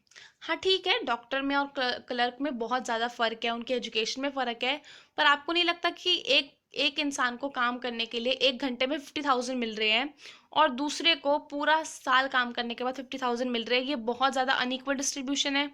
Speaker 1: हाँ ठीक है, डॉक्टर में और क्लर्क में बहुत ज़्यादा फ़र्क है, उनके एजुकेशन में फ़र्क है, पर आपको नहीं लगता कि एक एक इंसान को काम करने के लिए 1 घंटे में 50,000 मिल रहे हैं और दूसरे को पूरा साल काम करने के बाद 50,000 मिल रहे हैं? ये बहुत ज़्यादा अनइक्वल डिस्ट्रीब्यूशन है।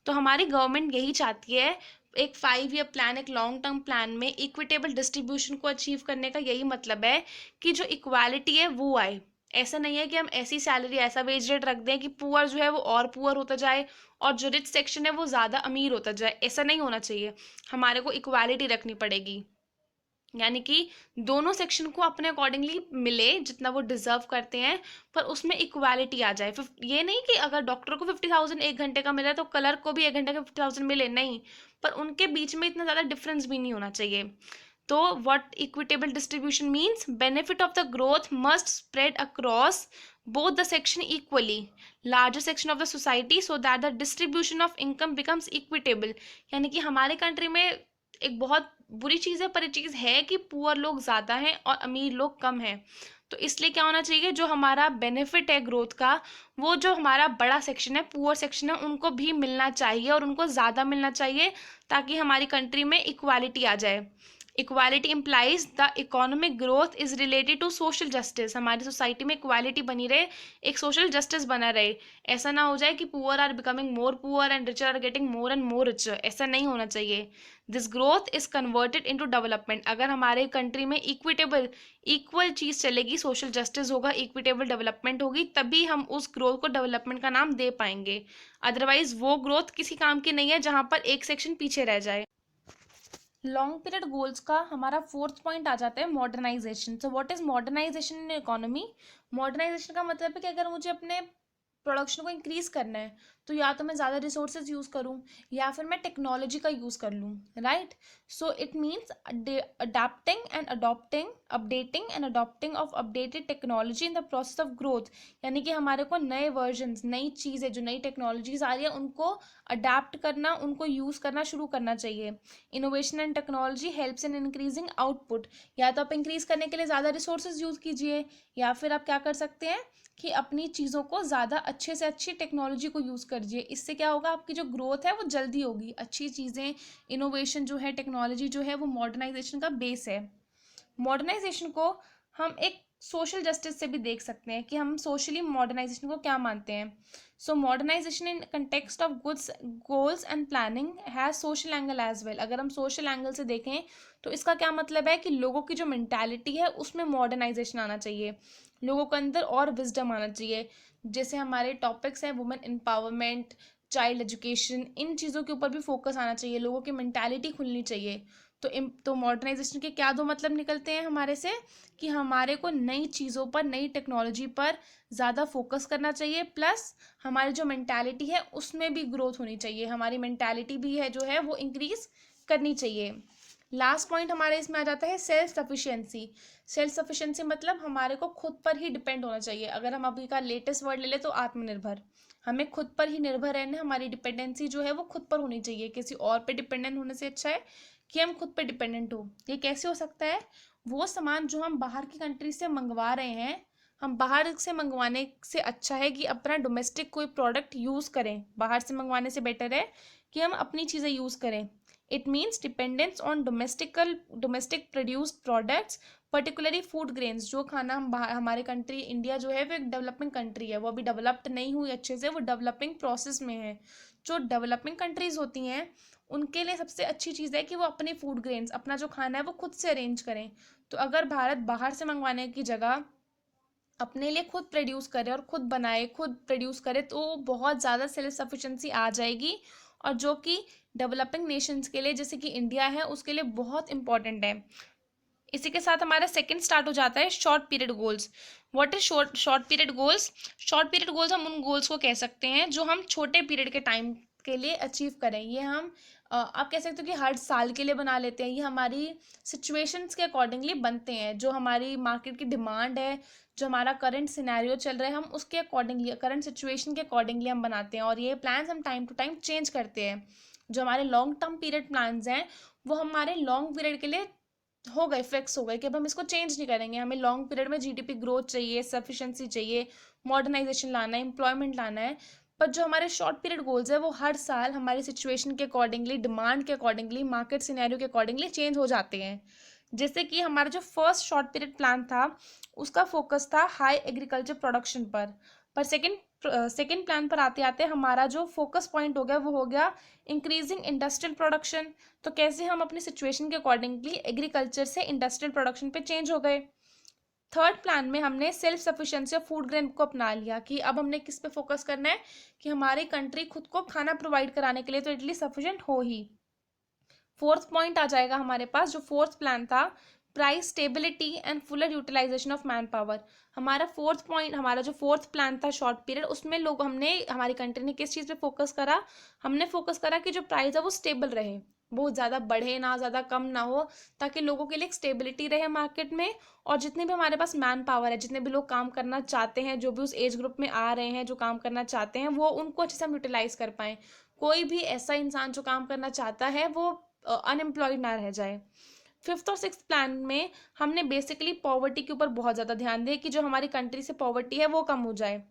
Speaker 1: तो हमारी गवर्नमेंट यही चाहती है, एक 5 ईयर प्लान, एक लॉन्ग टर्म प्लान में इक्विटेबल डिस्ट्रीब्यूशन को अचीव करने का यही मतलब है कि जो इक्वालिटी है वो आए। ऐसा नहीं है कि हम ऐसी सैलरी, ऐसा वेज रेट रख दें कि पुअर जो है वो और पुअर होता जाए और जो रिच सेक्शन है वो ज़्यादा अमीर होता जाए। ऐसा नहीं होना चाहिए। हमारे को इक्वालिटी रखनी पड़ेगी, यानी कि दोनों सेक्शन को अपने अकॉर्डिंगली मिले जितना वो डिजर्व करते हैं, पर उसमें इक्वालिटी आ जाए। ये नहीं कि अगर डॉक्टर को 50,000 1 घंटे का मिला है तो क्लर्क को भी 1 घंटे का 50,000 मिले, नहीं, पर उनके बीच में इतना ज़्यादा डिफरेंस भी नहीं होना चाहिए। तो what equitable distribution means, benefit of the growth must spread across both the section equally, larger section of the society, so that the distribution of income becomes equitable। यानी कि हमारे कंट्री में एक बहुत बुरी चीज़ है, पर ये चीज़ है कि पुअर लोग ज़्यादा हैं और अमीर लोग कम हैं। तो इसलिए क्या होना चाहिए, जो हमारा बेनिफिट है ग्रोथ का, वो जो हमारा बड़ा सेक्शन है, पुअर सेक्शन है, उनको भी मिलना चाहिए और उनको ज़्यादा मिलना चाहिए, ताकि हमारी कंट्री में इक्वालिटी आ जाए। Equality implies the economic growth is related to social justice. हमारी सोसाइटी में इक्वालिटी बनी रहे, एक सोशल जस्टिस बना रहे। ऐसा ना हो जाए कि poor are becoming more poor and richer are getting more and more richer. ऐसा नहीं होना चाहिए। This growth is converted into development. अगर हमारे कंट्री में इक्वल चीज़ चलेगी, सोशल जस्टिस होगा, इक्विटेबल डेवलपमेंट होगी, तभी हम उस ग्रोथ को डेवलपमेंट का नाम दे पाएंगे। अदरवाइज वो ग्रोथ किसी काम की नहीं है जहाँ पर एक सेक्शन पीछे रह जाए। लॉन्ग पीरियड गोल्स का हमारा फोर्थ पॉइंट आ जाता है modernisation. So what is modernisation in economy? Modernisation का मतलब है कि अगर मुझे अपने प्रोडक्शन को इंक्रीज करना है, तो या तो मैं ज़्यादा रिसोर्सेज यूज़ करूँ या फिर मैं टेक्नोलॉजी का यूज़ कर लूँ, right? So it means adapting and adopting, updating and adopting of updated technology in the process of growth. यानी कि हमारे को नए वर्जन्स, नई चीज़ें, जो नई टेक्नोलॉजीज आ रही है, उनको अडेप्ट करना, उनको यूज़ करना शुरू करना चाहिए। Innovation and technology helps in increasing output. या तो आप इंक्रीज करने के लिए ज़्यादा रिसोर्सेज यूज़ कीजिए, या फिर आप क्या कर सकते हैं कि अपनी चीज़ों को ज़्यादा अच्छे से अच्छी टेक्नोलॉजी को यूज़ करिए। इससे क्या होगा, आपकी जो ग्रोथ है वो जल्दी होगी। अच्छी चीज़ें, इनोवेशन जो है, टेक्नोलॉजी जो है, वो मॉडर्नाइजेशन का बेस है। मॉडर्नाइजेशन को हम एक सोशल जस्टिस से भी देख सकते हैं कि हम सोशली मॉडर्नाइजेशन को क्या मानते हैं। So modernisation in context of goods goals and planning has social angle as well. अगर हम सोशल एंगल से देखें तो इसका क्या मतलब है कि लोगों की जो मेंटालिटी है उसमें मॉडर्नाइजेशन आना चाहिए, लोगों के अंदर और विजडम आना चाहिए। जैसे हमारे टॉपिक्स हैं वुमेन एम्पावरमेंट, चाइल्ड एजुकेशन, इन चीज़ों के ऊपर भी फोकस आना चाहिए, लोगों की मेंटालिटी खुलनी चाहिए। तो मॉडर्नाइजेशन के क्या 2 मतलब निकलते हैं हमारे से, कि हमारे को नई चीज़ों पर, नई टेक्नोलॉजी पर ज़्यादा फोकस करना चाहिए, प्लस हमारी जो मेंटालिटी है उसमें भी ग्रोथ होनी चाहिए। हमारी मेंटालिटी भी है जो है वो इंक्रीज करनी चाहिए। लास्ट पॉइंट हमारे इसमें आ जाता है सेल्फ सफिशिएंसी। सेल्फ सफिशिएंसी मतलब हमारे को खुद पर ही डिपेंड होना चाहिए। अगर हम अभी का लेटेस्ट वर्ड ले लें तो आत्मनिर्भर। हमें खुद पर ही निर्भर रहना, हमारी डिपेंडेंसी जो है वो खुद पर होनी चाहिए। किसी और पे डिपेंडेंट होने से अच्छा है कि हम खुद पे डिपेंडेंट हो। ये कैसे हो सकता है? वो सामान जो हम बाहर की कंट्री से मंगवा रहे हैं, हम बाहर से मंगवाने से अच्छा है कि अपना डोमेस्टिक कोई प्रोडक्ट यूज़ करें। बाहर से मंगवाने से बेटर है कि हम अपनी चीज़ें यूज़ करें। It means dependence on domestic produced products, particularly food grains. जो खाना हम बाहर, हमारे कंट्री इंडिया जो है वो एक डेवलपिंग कंट्री है, वो अभी डेवलप्ड नहीं हुई अच्छे से, वो डेवलपिंग प्रोसेस में है। जो डेवलपिंग कंट्रीज होती हैं उनके लिए सबसे अच्छी चीज़ है कि वो अपने फूड ग्रेन्स, अपना जो खाना है वो खुद से अरेंज करें। तो अगर भारत बाहर से मंगवाने की जगह अपने लिए खुद प्रोड्यूस करे और खुद बनाए, खुद प्रोड्यूस करे, तो बहुत ज़्यादा सेल्फ सफिशेंसी आ जाएगी, और जो कि डेवलपिंग नेशंस के लिए, जैसे कि इंडिया है, उसके लिए बहुत इंपॉर्टेंट है। इसी के साथ हमारा सेकंड स्टार्ट हो जाता है short period goals. What is short period goals? Short period goals हम उन गोल्स को कह सकते हैं जो हम छोटे पीरियड के टाइम के लिए अचीव करें। ये हम आप कह सकते हो कि हर साल के लिए बना लेते हैं। ये हमारी सिचुएशंस के अकॉर्डिंगली बनते हैं, जो हमारी मार्केट की डिमांड है, जो हमारा करंट सिनेरियो चल रहा है, हम उसके अकॉर्डिंगली, करंट सिचुएशन के अकॉर्डिंगली हम बनाते हैं, और ये प्लान्स हम टाइम टू टाइम चेंज करते हैं। जो हमारे लॉन्ग टर्म पीरियड प्लान्स हैं वो हमारे लॉन्ग पीरियड के लिए हो गए, फिक्स हो गए कि अब हम इसको चेंज नहीं करेंगे। हमें लॉन्ग पीरियड में जीडीपी ग्रोथ चाहिए, सफिशेंसी चाहिए, मॉडर्नाइजेशन लाना है, एम्प्लॉयमेंट लाना है। पर जो हमारे शॉर्ट पीरियड गोल्स है वो हर साल हमारी सिचुएशन के अकॉर्डिंगली, डिमांड के अकॉर्डिंगली, मार्केट सिनेरियो के अकॉर्डिंगली चेंज हो जाते हैं। जैसे कि हमारा जो फर्स्ट शॉर्ट पीरियड प्लान था उसका फोकस था हाई एग्रीकल्चर प्रोडक्शन पर सेकेंड प्लान पर आते आते हमारा जो फोकस पॉइंट हो गया वो हो गया इंक्रीजिंग इंडस्ट्रियल प्रोडक्शन। तो कैसे हम अपनी सिचुएशन के अकॉर्डिंगली एग्रीकल्चर से इंडस्ट्रियल प्रोडक्शन पे चेंज हो गए। थर्ड प्लान में हमने self sufficiency of food grain को अपना लिया कि अब हमने किस पे फोकस करना है कि हमारी कंट्री खुद को खाना प्रोवाइड कराने के लिए तो एटलीस्ट सफिशिएंट हो ही। फोर्थ पॉइंट आ जाएगा हमारे पास, जो फोर्थ प्लान था, price stability and fuller utilisation of man power. हमारा फोर्थ पॉइंट, हमारा जो फोर्थ प्लान था शॉर्ट पीरियड, उसमें लोग, हमने, हमारी कंट्री ने किस चीज़ पे फोकस करा? हमने फोकस करा कि जो प्राइस है वो स्टेबल रहे, बहुत ज़्यादा बढ़े ना, ज़्यादा कम ना हो, ताकि लोगों के लिए एक स्टेबिलिटी रहे मार्केट में। और जितने भी हमारे पास मैन पावर है, जितने भी लोग काम करना चाहते हैं, जो भी उस एज ग्रुप में आ रहे हैं जो काम करना चाहते हैं, वो उनको अच्छे से हम यूटिलाइज कर पाएँ। कोई भी ऐसा इंसान जो काम करना चाहता है वो अनएम्प्लॉयड ना रह जाए। फिफ्थ और सिक्स्थ प्लान में हमने बेसिकली पॉवर्टी के ऊपर बहुत ज़्यादा ध्यान दिया कि जो हमारी कंट्री से पॉवर्टी है वो कम हो जाए।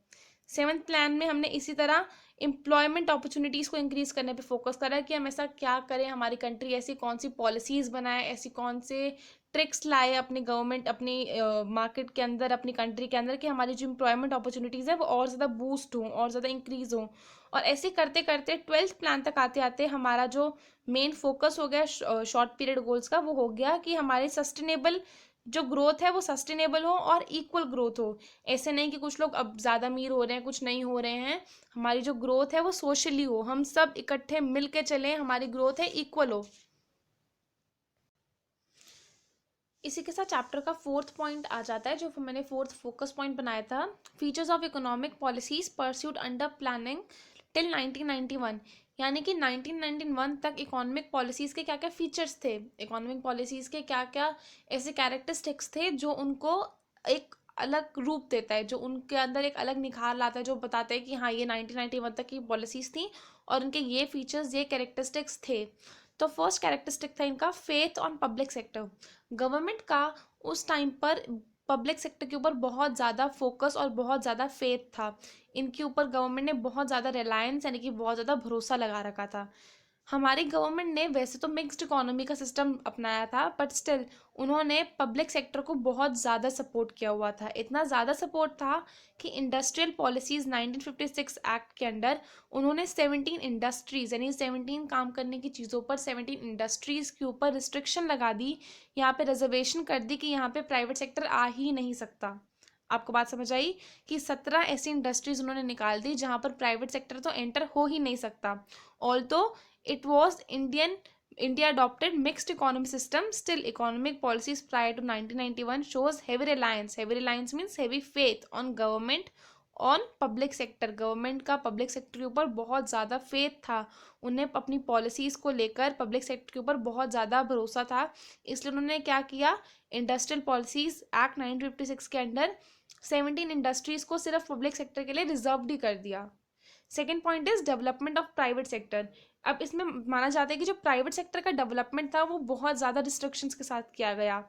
Speaker 1: सेवन्थ प्लान में हमने इसी तरह एम्प्लॉयमेंट अपॉर्चुनिटीज़ को इंक्रीज़ करने पे फोकस करा कि हम ऐसा क्या करें, हमारी कंट्री ऐसी कौन सी पॉलिसीज़ बनाए, ऐसी कौन से ट्रिक्स लाए अपनी गवर्नमेंट, अपनी मार्केट के अंदर, अपनी कंट्री के अंदर, कि हमारी जो एम्प्लॉयमेंट अपॉर्चुनिटीज़ है वो और ज़्यादा बूस्ट हों और ज़्यादा इंक्रीज़ हों। और ऐसे करते करते ट्वेल्थ प्लान तक आते आते हमारा जो मेन फोकस हो गया शॉर्ट पीरियड गोल्स का, वो हो गया कि हमारे सस्टेनेबल जो ग्रोथ है वो सस्टेनेबल हो और इक्वल ग्रोथ हो। ऐसे नहीं कि कुछ लोग अब ज़्यादा अमीर हो रहे हैं, कुछ नहीं हो रहे हैं। हमारी जो ग्रोथ है वो सोशली हो, हम सब इकट्ठे मिल के चलें, हमारी ग्रोथ है इक्वल हो। इसी के साथ चैप्टर का फोर्थ पॉइंट आ जाता है, जो मैंने फोर्थ फोकस पॉइंट बनाया था, features of economic policies pursued under planning till 1991। यानी कि 1991 तक इकोनॉमिक पॉलिसीज़ के क्या क्या फीचर्स थे, इकोनॉमिक पॉलिसीज़ के क्या क्या ऐसे कैरेक्टरिस्टिक्स थे जो उनको एक अलग रूप देता है, जो उनके अंदर एक अलग निखार लाता है, जो बताता है कि हाँ ये 1991 तक की पॉलिसीज़ थी और उनके ये फीचर्स, ये कैरेक्टरिस्टिक्स थे। तो फर्स्ट कैरेक्टरिस्टिक था इनका faith on public sector. Government का उस टाइम पर पब्लिक सेक्टर के ऊपर बहुत ज़्यादा फोकस और बहुत ज़्यादा फेथ था। इनके ऊपर गवर्नमेंट ने बहुत ज़्यादा रिलायंस, यानी कि बहुत ज़्यादा भरोसा लगा रखा था। हमारी गवर्नमेंट ने वैसे तो मिक्स्ड इकोनॉमी का सिस्टम अपनाया था, बट स्टिल उन्होंने पब्लिक सेक्टर को बहुत ज़्यादा सपोर्ट किया हुआ था। इतना ज़्यादा सपोर्ट था कि इंडस्ट्रियल पॉलिसीज़ 1956 एक्ट के अंडर उन्होंने 17 इंडस्ट्रीज़, यानी 17 काम करने की चीज़ों पर 17 इंडस्ट्रीज़ के ऊपर रिस्ट्रिक्शन लगा दी, यहाँ पे रिजर्वेशन कर दी कि यहाँ पे प्राइवेट सेक्टर आ ही नहीं सकता। आपको बात समझ आई कि 17 ऐसी इंडस्ट्रीज उन्होंने निकाल दी जहाँ पर प्राइवेट सेक्टर तो एंटर हो ही नहीं सकता। Although it was India adopted mixed economy system, still economic policies prior to 1991 shows heavy reliance means heavy faith on government, on public sector। Government का पब्लिक सेक्टर के ऊपर बहुत ज़्यादा फेथ था, उन्हें अपनी पॉलिसीज़ को लेकर पब्लिक सेक्टर के ऊपर बहुत ज़्यादा भरोसा था। इसलिए उन्होंने क्या किया, इंडस्ट्रियल पॉलिसीज़ एक्ट 1956 के अंडर 17 इंडस्ट्रीज़ को सिर्फ पब्लिक सेक्टर के लिए रिजर्व्ड ही कर दिया। Second point is development of private sector. अब इसमें माना जाता है कि जो प्राइवेट सेक्टर का डेवलपमेंट था वो बहुत ज़्यादा रिस्ट्रिक्शंस के साथ किया गया,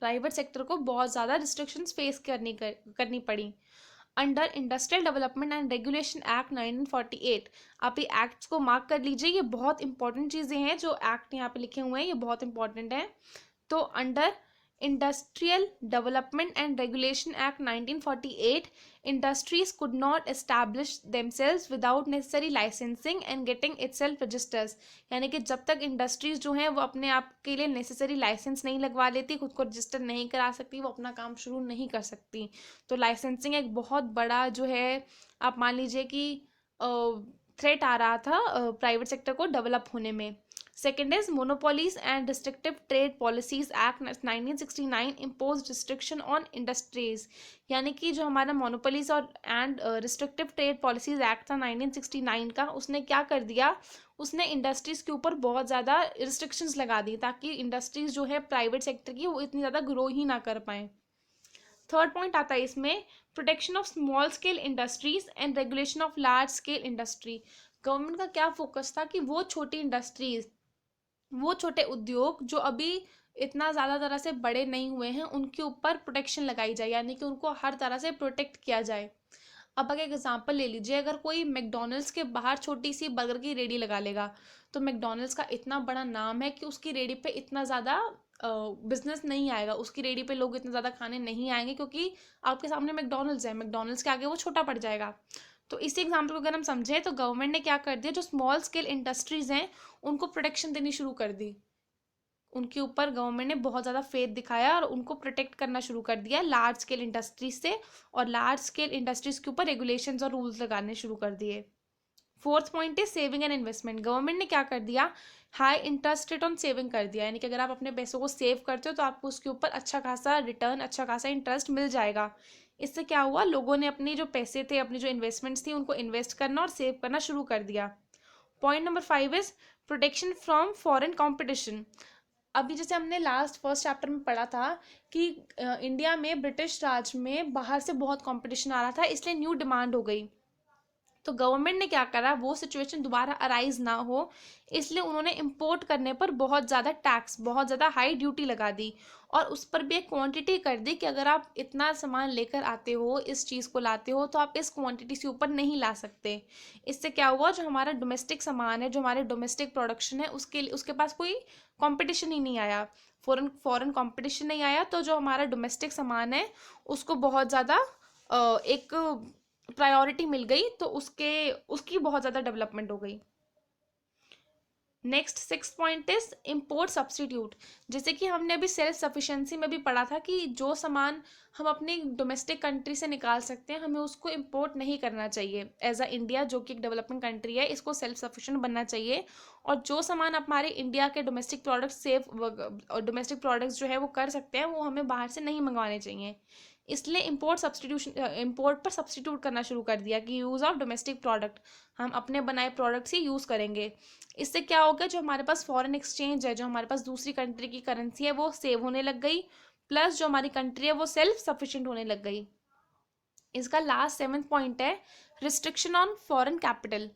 Speaker 1: प्राइवेट सेक्टर को बहुत ज़्यादा रिस्ट्रिक्शंस फेस करनी पड़ी। Under industrial development and regulation act 1948, आप ये एक्ट्स को मार्क कर लीजिए, ये बहुत इंपॉर्टेंट चीज़ें हैं जो एक्ट यहाँ पे लिखे हुए हैं, ये बहुत इंपॉर्टेंट हैं। तो under industrial development and regulation act 1948, industries could not establish themselves without necessary licensing and getting itself registers, यानी कि जब तक इंडस्ट्रीज जो हैं वो अपने आप के लिए नेसेसरी लाइसेंस नहीं लगवा लेती, खुद को रजिस्टर नहीं करा सकती, वो अपना काम शुरू नहीं कर सकती। तो लाइसेंसिंग एक बहुत बड़ा जो है, आप मान लीजिए कि थ्रेट आ रहा था प्राइवेट सेक्टर को डेवलप होने में। Second is monopolies and restrictive trade policies act 1969 impose restriction on industries, यानी कि जो हमारा मोनोपोलीज और and restrictive trade policies act था 1969 का, उसने क्या कर दिया, उसने इंडस्ट्रीज के ऊपर बहुत ज़्यादा रिस्ट्रिक्शंस लगा दी ताकि इंडस्ट्रीज जो है प्राइवेट सेक्टर की वो इतनी ज़्यादा ग्रो ही ना कर पाएँ। थर्ड पॉइंट आता है इसमें protection of small scale industries and regulation of large scale industry. Government का क्या फोकस था कि वो छोटी इंडस्ट्रीज, वो छोटे उद्योग जो अभी इतना ज़्यादा तरह से बड़े नहीं हुए हैं उनके ऊपर प्रोटेक्शन लगाई जाए, यानी कि उनको हर तरह से प्रोटेक्ट किया जाए। अब अगर एग्जांपल ले लीजिए, अगर कोई मैकडॉनल्ड्स के बाहर छोटी सी बर्गर की रेडी लगा लेगा, तो मैकडॉनल्ड्स का इतना बड़ा नाम है कि उसकी रेडी पे इतना ज़्यादा बिजनेस नहीं आएगा, उसकी रेडी पे लोग इतना ज़्यादा खाने नहीं आएंगे क्योंकि आपके सामने मैकडॉनल्ड्स है, मैकडॉनल्ड्स के आगे वो छोटा पड़ जाएगा। तो इसी एग्जाम्पल को अगर हम समझें तो गवर्नमेंट ने क्या कर दिया, जो स्मॉल स्केल इंडस्ट्रीज हैं उनको प्रोटेक्शन देनी शुरू कर दी, उनके ऊपर गवर्नमेंट ने बहुत ज़्यादा फेथ दिखाया और उनको प्रोटेक्ट करना शुरू कर दिया लार्ज स्केल इंडस्ट्रीज से, और लार्ज स्केल इंडस्ट्रीज के ऊपर रेगुलेशंस और रूल्स लगाने शुरू कर दिए। फोर्थ पॉइंट है सेविंग एंड इन्वेस्टमेंट। गवर्नमेंट ने क्या कर दिया, high interest rate on saving कर दिया, यानी कि अगर आप अपने पैसों को सेव करते हो तो आपको उसके ऊपर अच्छा खासा रिटर्न, अच्छा खासा इंटरेस्ट मिल जाएगा। इससे क्या हुआ, लोगों ने अपनी जो पैसे थे, अपनी जो इन्वेस्टमेंट्स थी उनको इन्वेस्ट करना और सेव करना शुरू कर दिया। Point number 5 is protection from foreign competition. अभी जैसे हमने लास्ट फर्स्ट चैप्टर में पढ़ा था कि इंडिया में ब्रिटिश राज में बाहर से बहुत कंपटीशन आ रहा था, इसलिए न्यू डिमांड हो गई। तो गवर्नमेंट ने क्या करा, वो सिचुएशन दोबारा अराइज ना हो इसलिए उन्होंने इंपोर्ट करने पर बहुत ज़्यादा टैक्स, बहुत ज़्यादा हाई ड्यूटी लगा दी, और उस पर भी एक क्वांटिटी कर दी कि अगर आप इतना सामान लेकर आते हो, इस चीज़ को लाते हो, तो आप इस क्वांटिटी से ऊपर नहीं ला सकते। इससे क्या हुआ, जो हमारा डोमेस्टिक सामान है, जो हमारे डोमेस्टिक प्रोडक्शन है, उसके पास कोई कॉम्पिटिशन ही नहीं आया, फॉरेन फॉरेन कॉम्पिटिशन नहीं आया, तो जो हमारा डोमेस्टिक सामान है उसको बहुत ज़्यादा एक प्रायोरिटी मिल गई, तो उसकी बहुत ज़्यादा डेवलपमेंट हो गई। Next 6 point is import substitute. जैसे कि हमने अभी सेल्फ सफिशिएंसी में भी पढ़ा था कि जो सामान हम अपनी डोमेस्टिक कंट्री से निकाल सकते हैं हमें उसको इम्पोर्ट नहीं करना चाहिए। एज अ इंडिया जो कि एक डेवलपिंग कंट्री है, इसको सेल्फ सफिशिएंट बनना चाहिए, और जो सामान हमारे इंडिया के डोमेस्टिक प्रोडक्ट्स डोमेस्टिक प्रोडक्ट्स जो है वो कर सकते हैं, वो हमें बाहर से नहीं मंगवाने चाहिए। इसलिए इंपोर्ट पर सब्सटीट्यूट करना शुरू कर दिया कि यूज़ ऑफ डोमेस्टिक प्रोडक्ट, हम अपने बनाए प्रोडक्ट्स ही यूज़ करेंगे। इससे क्या हो गया, जो हमारे पास फॉरेन एक्सचेंज है, जो हमारे पास दूसरी कंट्री की करेंसी है वो सेव होने लग गई, प्लस जो हमारी कंट्री है वो सेल्फ सफिशिएंट होने लग गई। इसका लास्ट 7th पॉइंट है रिस्ट्रिक्शन ऑन फॉरेन कैपिटल।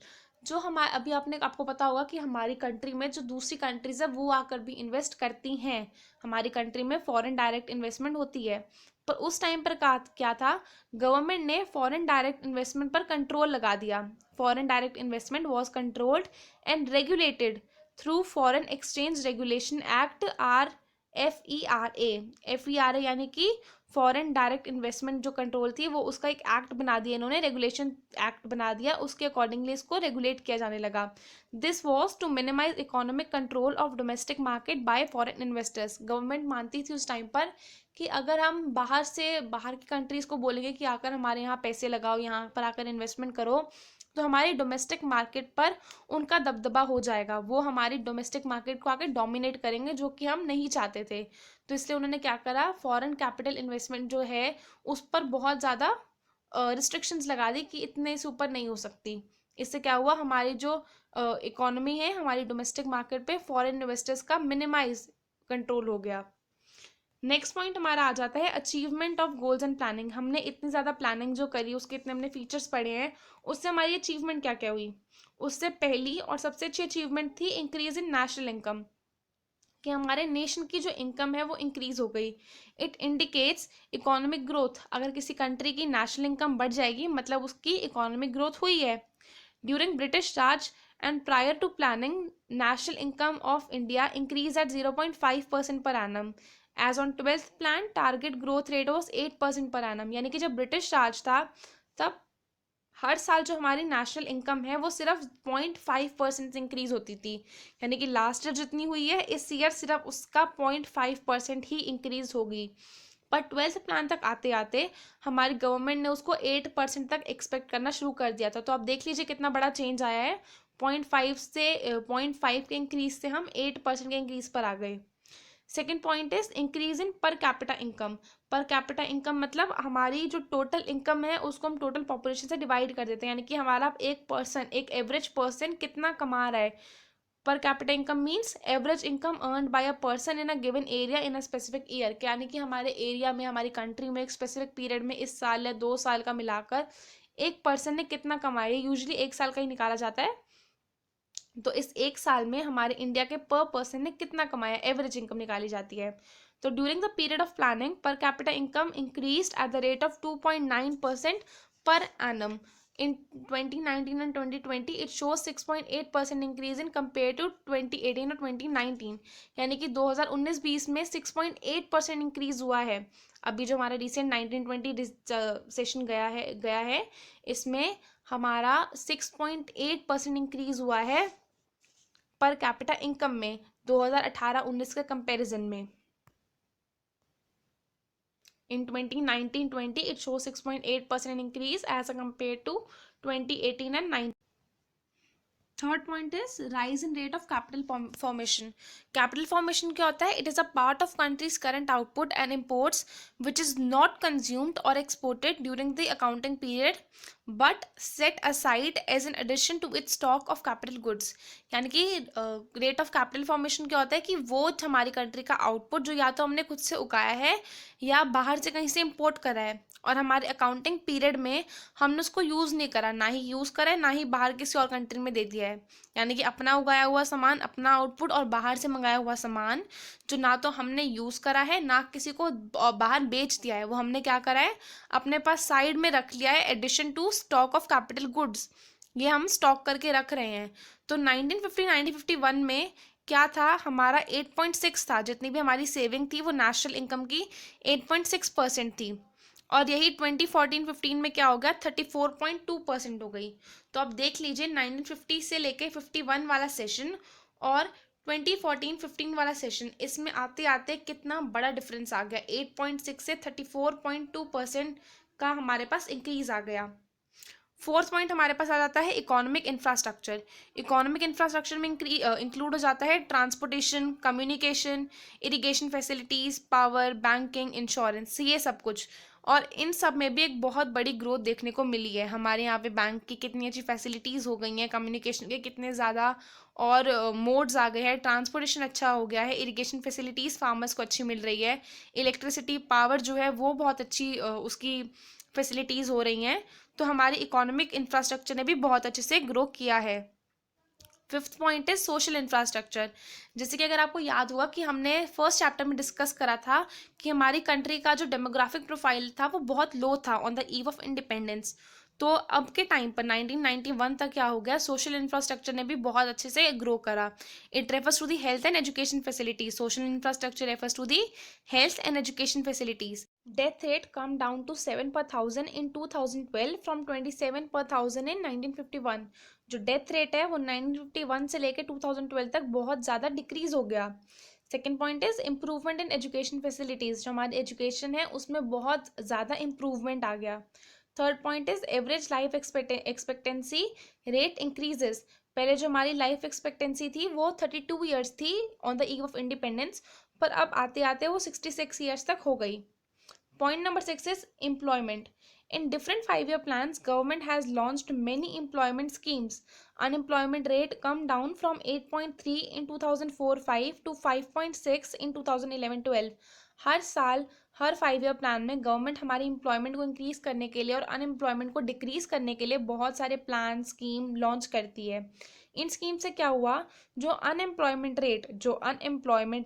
Speaker 1: जो हमारे अभी आपको पता होगा कि हमारी कंट्री में जो दूसरी कंट्रीज है वो आकर भी इन्वेस्ट करती हैं, हमारी कंट्री में फॉरेन डायरेक्ट इन्वेस्टमेंट होती है, पर उस टाइम पर क्या था, गवर्नमेंट ने फॉरेन डायरेक्ट इन्वेस्टमेंट पर कंट्रोल लगा दिया। Foreign direct investment was controlled and regulated through foreign exchange regulation act FERA यानी कि फॉरेन डायरेक्ट इन्वेस्टमेंट जो कंट्रोल थी वो उसका एक एक्ट बना दिया इन्होंने, रेगुलेशन एक्ट बना दिया, उसके अकॉर्डिंगली इसको रेगुलेट किया जाने लगा। This was to minimise economic control of domestic market by foreign investors. Government मानती थी उस टाइम पर कि अगर हम बाहर की कंट्रीज को बोलेंगे कि आकर हमारे यहाँ पैसे लगाओ, यहाँ पर आकर इन्वेस्टमेंट करो, तो हमारी डोमेस्टिक मार्केट पर उनका दबदबा हो जाएगा, वो हमारी डोमेस्टिक मार्केट को आकर डोमिनेट करेंगे, जो कि हम नहीं चाहते थे। तो इसलिए उन्होंने क्या करा, फॉरेन कैपिटल इन्वेस्टमेंट जो है उस पर बहुत ज़्यादा रिस्ट्रिक्शंस लगा दी कि इतने से ऊपर नहीं हो सकती। इससे क्या हुआ, हमारी जो इकोनॉमी है, हमारी डोमेस्टिक मार्केट पे फॉरेन इन्वेस्टर्स का मिनिमाइज कंट्रोल हो गया। नेक्स्ट पॉइंट हमारा आ जाता है achievement of goals and planning. हमने इतनी ज़्यादा प्लानिंग जो करी, उसके इतने हमने फीचर्स पढ़े हैं, उससे हमारी अचीवमेंट क्या क्या हुई। उससे पहली और सबसे अच्छी अचीवमेंट थी इंक्रीज इन नेशनल इनकम, कि हमारे नेशन की जो इनकम है वो इंक्रीज हो गई। It indicates economic growth. अगर किसी कंट्री की नेशनल इनकम बढ़ जाएगी मतलब उसकी इकोनॉमिक ग्रोथ हुई है। During British Raj and prior to planning, national income of India increased at 0.5% per annum. As on 12th plan, target growth rate was 8% per annum. यानी कि जब ब्रिटिश राज था तब हर साल जो हमारी नेशनल इनकम है वो सिर्फ 0.5% इंक्रीज होती थी। यानी कि लास्ट ईयर जितनी हुई है इस ईयर सिर्फ उसका 0.5% ही इंक्रीज होगी। पर 12th प्लान तक आते आते हमारी गवर्नमेंट ने उसको 8% तक एक्सपेक्ट करना शुरू कर दिया था। तो आप देख लीजिए कितना बड़ा चेंज आया है। 0.5 के इंक्रीज से हम 8% के इंक्रीज पर आ गए। Second point is increase in per capita income. Per capita income मतलब हमारी जो टोटल इनकम है उसको हम टोटल पॉपुलेशन से डिवाइड कर देते हैं, यानी कि हमारा एक पर्सन, एक एवरेज पर्सन कितना कमा रहा है। Per capita income means average income earned bye a person in a given area in a specific year, यानी कि हमारे एरिया में, हमारी कंट्री में एक स्पेसिफिक पीरियड में, इस साल या 2 साल का मिलाकर एक पर्सन ने कितना कमाया है। यूजली 1 साल का ही निकाला जाता है। तो इस 1 साल में हमारे इंडिया के पर पर्सन ने कितना कमाया, एवरेज इनकम निकाली जाती है। तो during the period of planning per capita income increased at the rate of 2.9% per annum. In 2019 and 2020 it shows 6.8% increase in compared to 2018 और 2019। यानी कि 2019-20 में 6.8% इंक्रीज हुआ है। अभी जो हमारा रिसेंट 1920 सेशन गया है इसमें हमारा 6.8% इंक्रीज हुआ है पर कैपिटा इनकम में 2018-19 के कंपैरिजन में। In 2019-20 it shows 6.8% increase as compared to 2018 and 19। Third point is rise in rate of capital formation. Capital formation क्या होता है? It is a part of country's current output and imports which is not consumed or exported during the accounting period but set aside as an addition to its stock of capital goods. यानी कि rate of capital formation क्या होता है कि वो हमारी country का output जो या तो हमने खुद से उगाया है या बाहर से कहीं से इम्पोर्ट करा है और हमारे अकाउंटिंग पीरियड में हमने उसको यूज़ नहीं करा, ना ही यूज़ करा है ना ही बाहर किसी और कंट्री में दे दिया है। यानी कि अपना उगाया हुआ सामान, अपना आउटपुट, और बाहर से मंगाया हुआ सामान जो ना तो हमने यूज़ करा है ना किसी को बाहर बेच दिया है, वो हमने क्या करा है, अपने पास साइड में रख लिया है addition to stock of capital goods. ये हम स्टॉक करके रख रहे हैं। तो 1951 में क्या था, हमारा 8.6 था। जितनी भी हमारी सेविंग थी वो नेशनल इनकम की 8.6% थी। और यही 2014-15 में क्या हो गया, 34.2% हो गई। तो आप देख लीजिए 1950 से लेके 51 वाला सेशन और 2014-15 वाला सेशन, इसमें आते आते कितना बड़ा डिफरेंस आ गया। 8.6 से 34.2% का हमारे पास इंक्रीज आ गया। फोर्थ पॉइंट हमारे पास आ जाता है इकोनॉमिक इंफ्रास्ट्रक्चर। इकोनॉमिक इंफ्रास्ट्रक्चर में इंक्लूड हो जाता है transportation, communication, irrigation facilities, power, banking, insurance, ये सब कुछ। और इन सब में भी एक बहुत बड़ी ग्रोथ देखने को मिली है। हमारे यहाँ पे बैंक की कितनी अच्छी फैसिलिटीज़ हो गई हैं, कम्युनिकेशन के कितने ज़्यादा और मोड्स आ गए हैं, ट्रांसपोर्टेशन अच्छा हो गया है, इरिगेशन फैसिलिटीज़ फार्मर्स को अच्छी मिल रही है, इलेक्ट्रिसिटी पावर जो है वो बहुत अच्छी उसकी फैसिलिटीज़ हो रही हैं। तो हमारी इकोनॉमिक इंफ्रास्ट्रक्चर ने भी बहुत अच्छे से ग्रो किया है। Fifth point is social infrastructure. जैसे कि अगर आपको याद हुआ कि हमने फर्स्ट चैप्टर में डिस्कस करा था कि हमारी कंट्री का जो डेमोग्राफिक प्रोफाइल था वो बहुत लो था on the eve of independence. तो अब के टाइम पर 1991 तक क्या हो गया, सोशल इंफ्रास्ट्रक्चर ने भी बहुत अच्छे से ग्रो करा। It refers to the health and education facilities. Social infrastructure refers to the health and education facilities. Death rate come down to 7 per thousand in 2012 from 27 per thousand in 1951। जो death rate है वो 1951 से लेकर 2012 तक बहुत ज़्यादा decrease हो गया। Second point is improvement in education facilities. जो हमारी एजुकेशन है उसमें बहुत ज़्यादा इम्प्रूवमेंट आ गया। Third point is average life expectancy rate increases. पहले जो हमारी लाइफ एक्सपेक्टेंसी थी वो 32 ईयर्स थी on the eve of independence, पर अब आते आते वो 66 ईयर्स तक हो गई। Point number 6 is employment. In different 5-year plans, government has launched many employment schemes. Unemployment rate come down from 8.3 in 2004-05 to 5.6 in 2011-12। हर साल हर 5 ईयर प्लान में गवर्नमेंट हमारी एम्प्लॉयमेंट को इंक्रीज करने के लिए और अनएम्प्लॉयमेंट को डिक्रीज करने के लिए बहुत सारे प्लान स्कीम लॉन्च करती है। इन स्कीम से क्या हुआ, जो अनएम्प्लॉयमेंट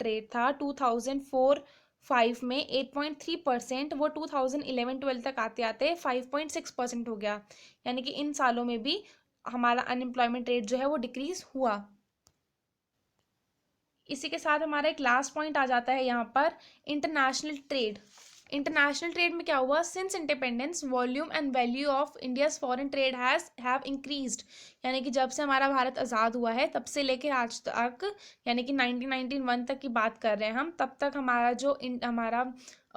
Speaker 1: रेट था 2004-05 में 8.3%, वो 2011-12 तक आते आते 5.6% हो गया। यानी कि इन सालों में भी हमारा अनएम्प्लॉयमेंट रेट जो है वो डिक्रीज हुआ। इसी के साथ हमारा एक लास्ट पॉइंट आ जाता है यहाँ पर, इंटरनेशनल ट्रेड। इंटरनेशनल ट्रेड में क्या हुआ, since independence volume and value of India's foreign trade have increased. यानी कि जब से हमारा भारत आज़ाद हुआ है तब से लेके आज तक, यानी कि 1991 तक की बात कर रहे हैं हम, तब तक हमारा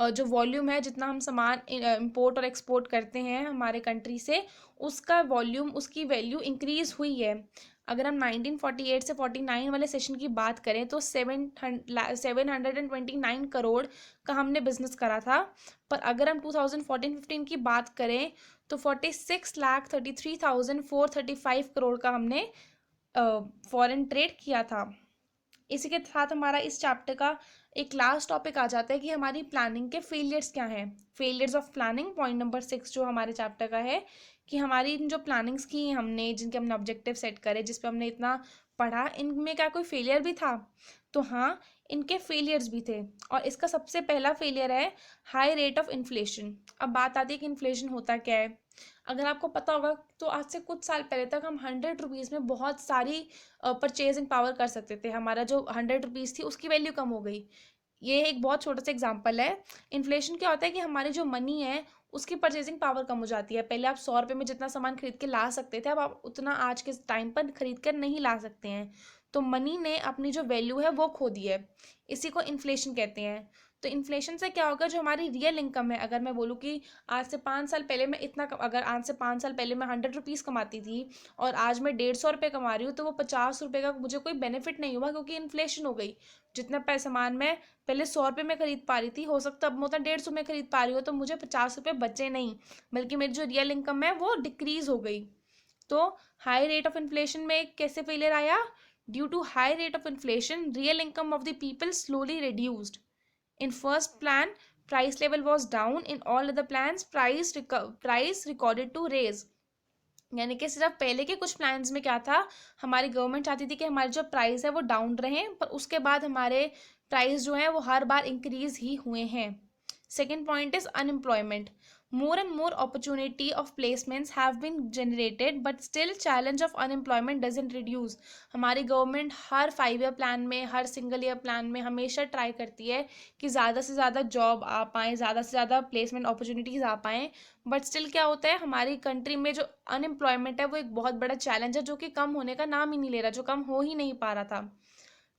Speaker 1: जो वॉल्यूम है, जितना हम सामान इंपोर्ट और एक्सपोर्ट करते हैं हमारे कंट्री से, उसका वॉल्यूम, उसकी वैल्यू इंक्रीज हुई है। अगर हम 1948 से 49 वाले सेशन की बात करें तो 729 करोड़ का हमने बिजनेस करा था। पर अगर हम 2014-15 की बात करें तो 46,33,435 करोड़ का हमने फॉरेन ट्रेड किया था। इसी के साथ हमारा इस चैप्टर का एक लास्ट टॉपिक आ जाता है कि हमारी प्लानिंग के फेलियर्स क्या हैं। Failures of planning, point number 6 जो हमारे चैप्टर का है, कि हमारी जो प्लानिंग्स की हमने, जिनके हमने ऑब्जेक्टिव सेट करे, जिस पे हमने इतना पढ़ा, इनमें क्या कोई फेलियर भी था? तो हाँ, इनके फेलियर्स भी थे। और इसका सबसे पहला फेलियर है हाई रेट ऑफ इन्फ्लेशन। अब बात आती है कि इन्फ्लेशन होता क्या है। अगर आपको पता होगा तो आज से कुछ साल पहले तक हम 100 रुपीज़ में बहुत सारी परचेजिंग पावर कर सकते थे। हमारा जो 100 रुपीज़ थी उसकी वैल्यू कम हो गई। ये एक बहुत छोटा सा एग्जांपल है। इन्फ्लेशन क्या होता है कि हमारी जो मनी है उसकी परचेजिंग पावर कम हो जाती है। पहले आप 100 रुपये में जितना सामान खरीद के ला सकते थे, अब आप उतना आज के टाइम पर खरीद कर नहीं ला सकते हैं। तो मनी ने अपनी जो वैल्यू है वो खो दी है। इसी को इन्फ्लेशन कहते हैं। तो इन्फ्लेशन से क्या होगा, जो हमारी रियल इनकम है, अगर मैं बोलूँ कि आज से 5 साल पहले मैं अगर आज से 5 साल पहले मैं 100 रुपीज़ कमाती थी और आज मैं 150 रुपये कमा रही हूँ, तो वो 50 रुपये का मुझे कोई बेनिफिट नहीं हुआ, क्योंकि इन्फ्लेशन हो गई। जितना पैसा सामान मैं पहले 100 रुपये में खरीद पा रही थी, हो सकता अब मैं उतना 150 में खरीद पा रही हूँ, तो मुझे 50 रुपये बचे नहीं, बल्कि मेरी जो रियल इनकम है वो डिक्रीज हो गई। तो हाई रेट ऑफ इन्फ्लेशन में कैसे फेलियर आया? Due to high rate of inflation real income of the people slowly reduced. In first plan, price level was down. In all other plans, price recorded to raise. यानी कि सिर्फ पहले के कुछ plans में क्या था, हमारी गवर्नमेंट चाहती थी कि हमारे जो प्राइस है वो डाउन रहे, पर उसके बाद हमारे प्राइस जो है वो हर बार इंक्रीज ही हुए हैं। Second point is unemployment. More and more opportunity of placements have been generated, but still challenge of unemployment doesn't reduce. हमारी गवर्नमेंट हर 5 ईयर प्लान में, हर सिंगल ईयर प्लान में हमेशा ट्राई करती है कि ज़्यादा से ज़्यादा जॉब आ पाएँ, ज़्यादा से ज़्यादा प्लेसमेंट अपॉर्चुनिटीज़ आ पाएँ, बट स्टिल क्या होता है, हमारी कंट्री में जो अनएम्प्लॉयमेंट है वो एक बहुत बड़ा चैलेंज है, जो कि कम होने का नाम ही नहीं ले रहा, जो कम हो ही नहीं पा रहा था।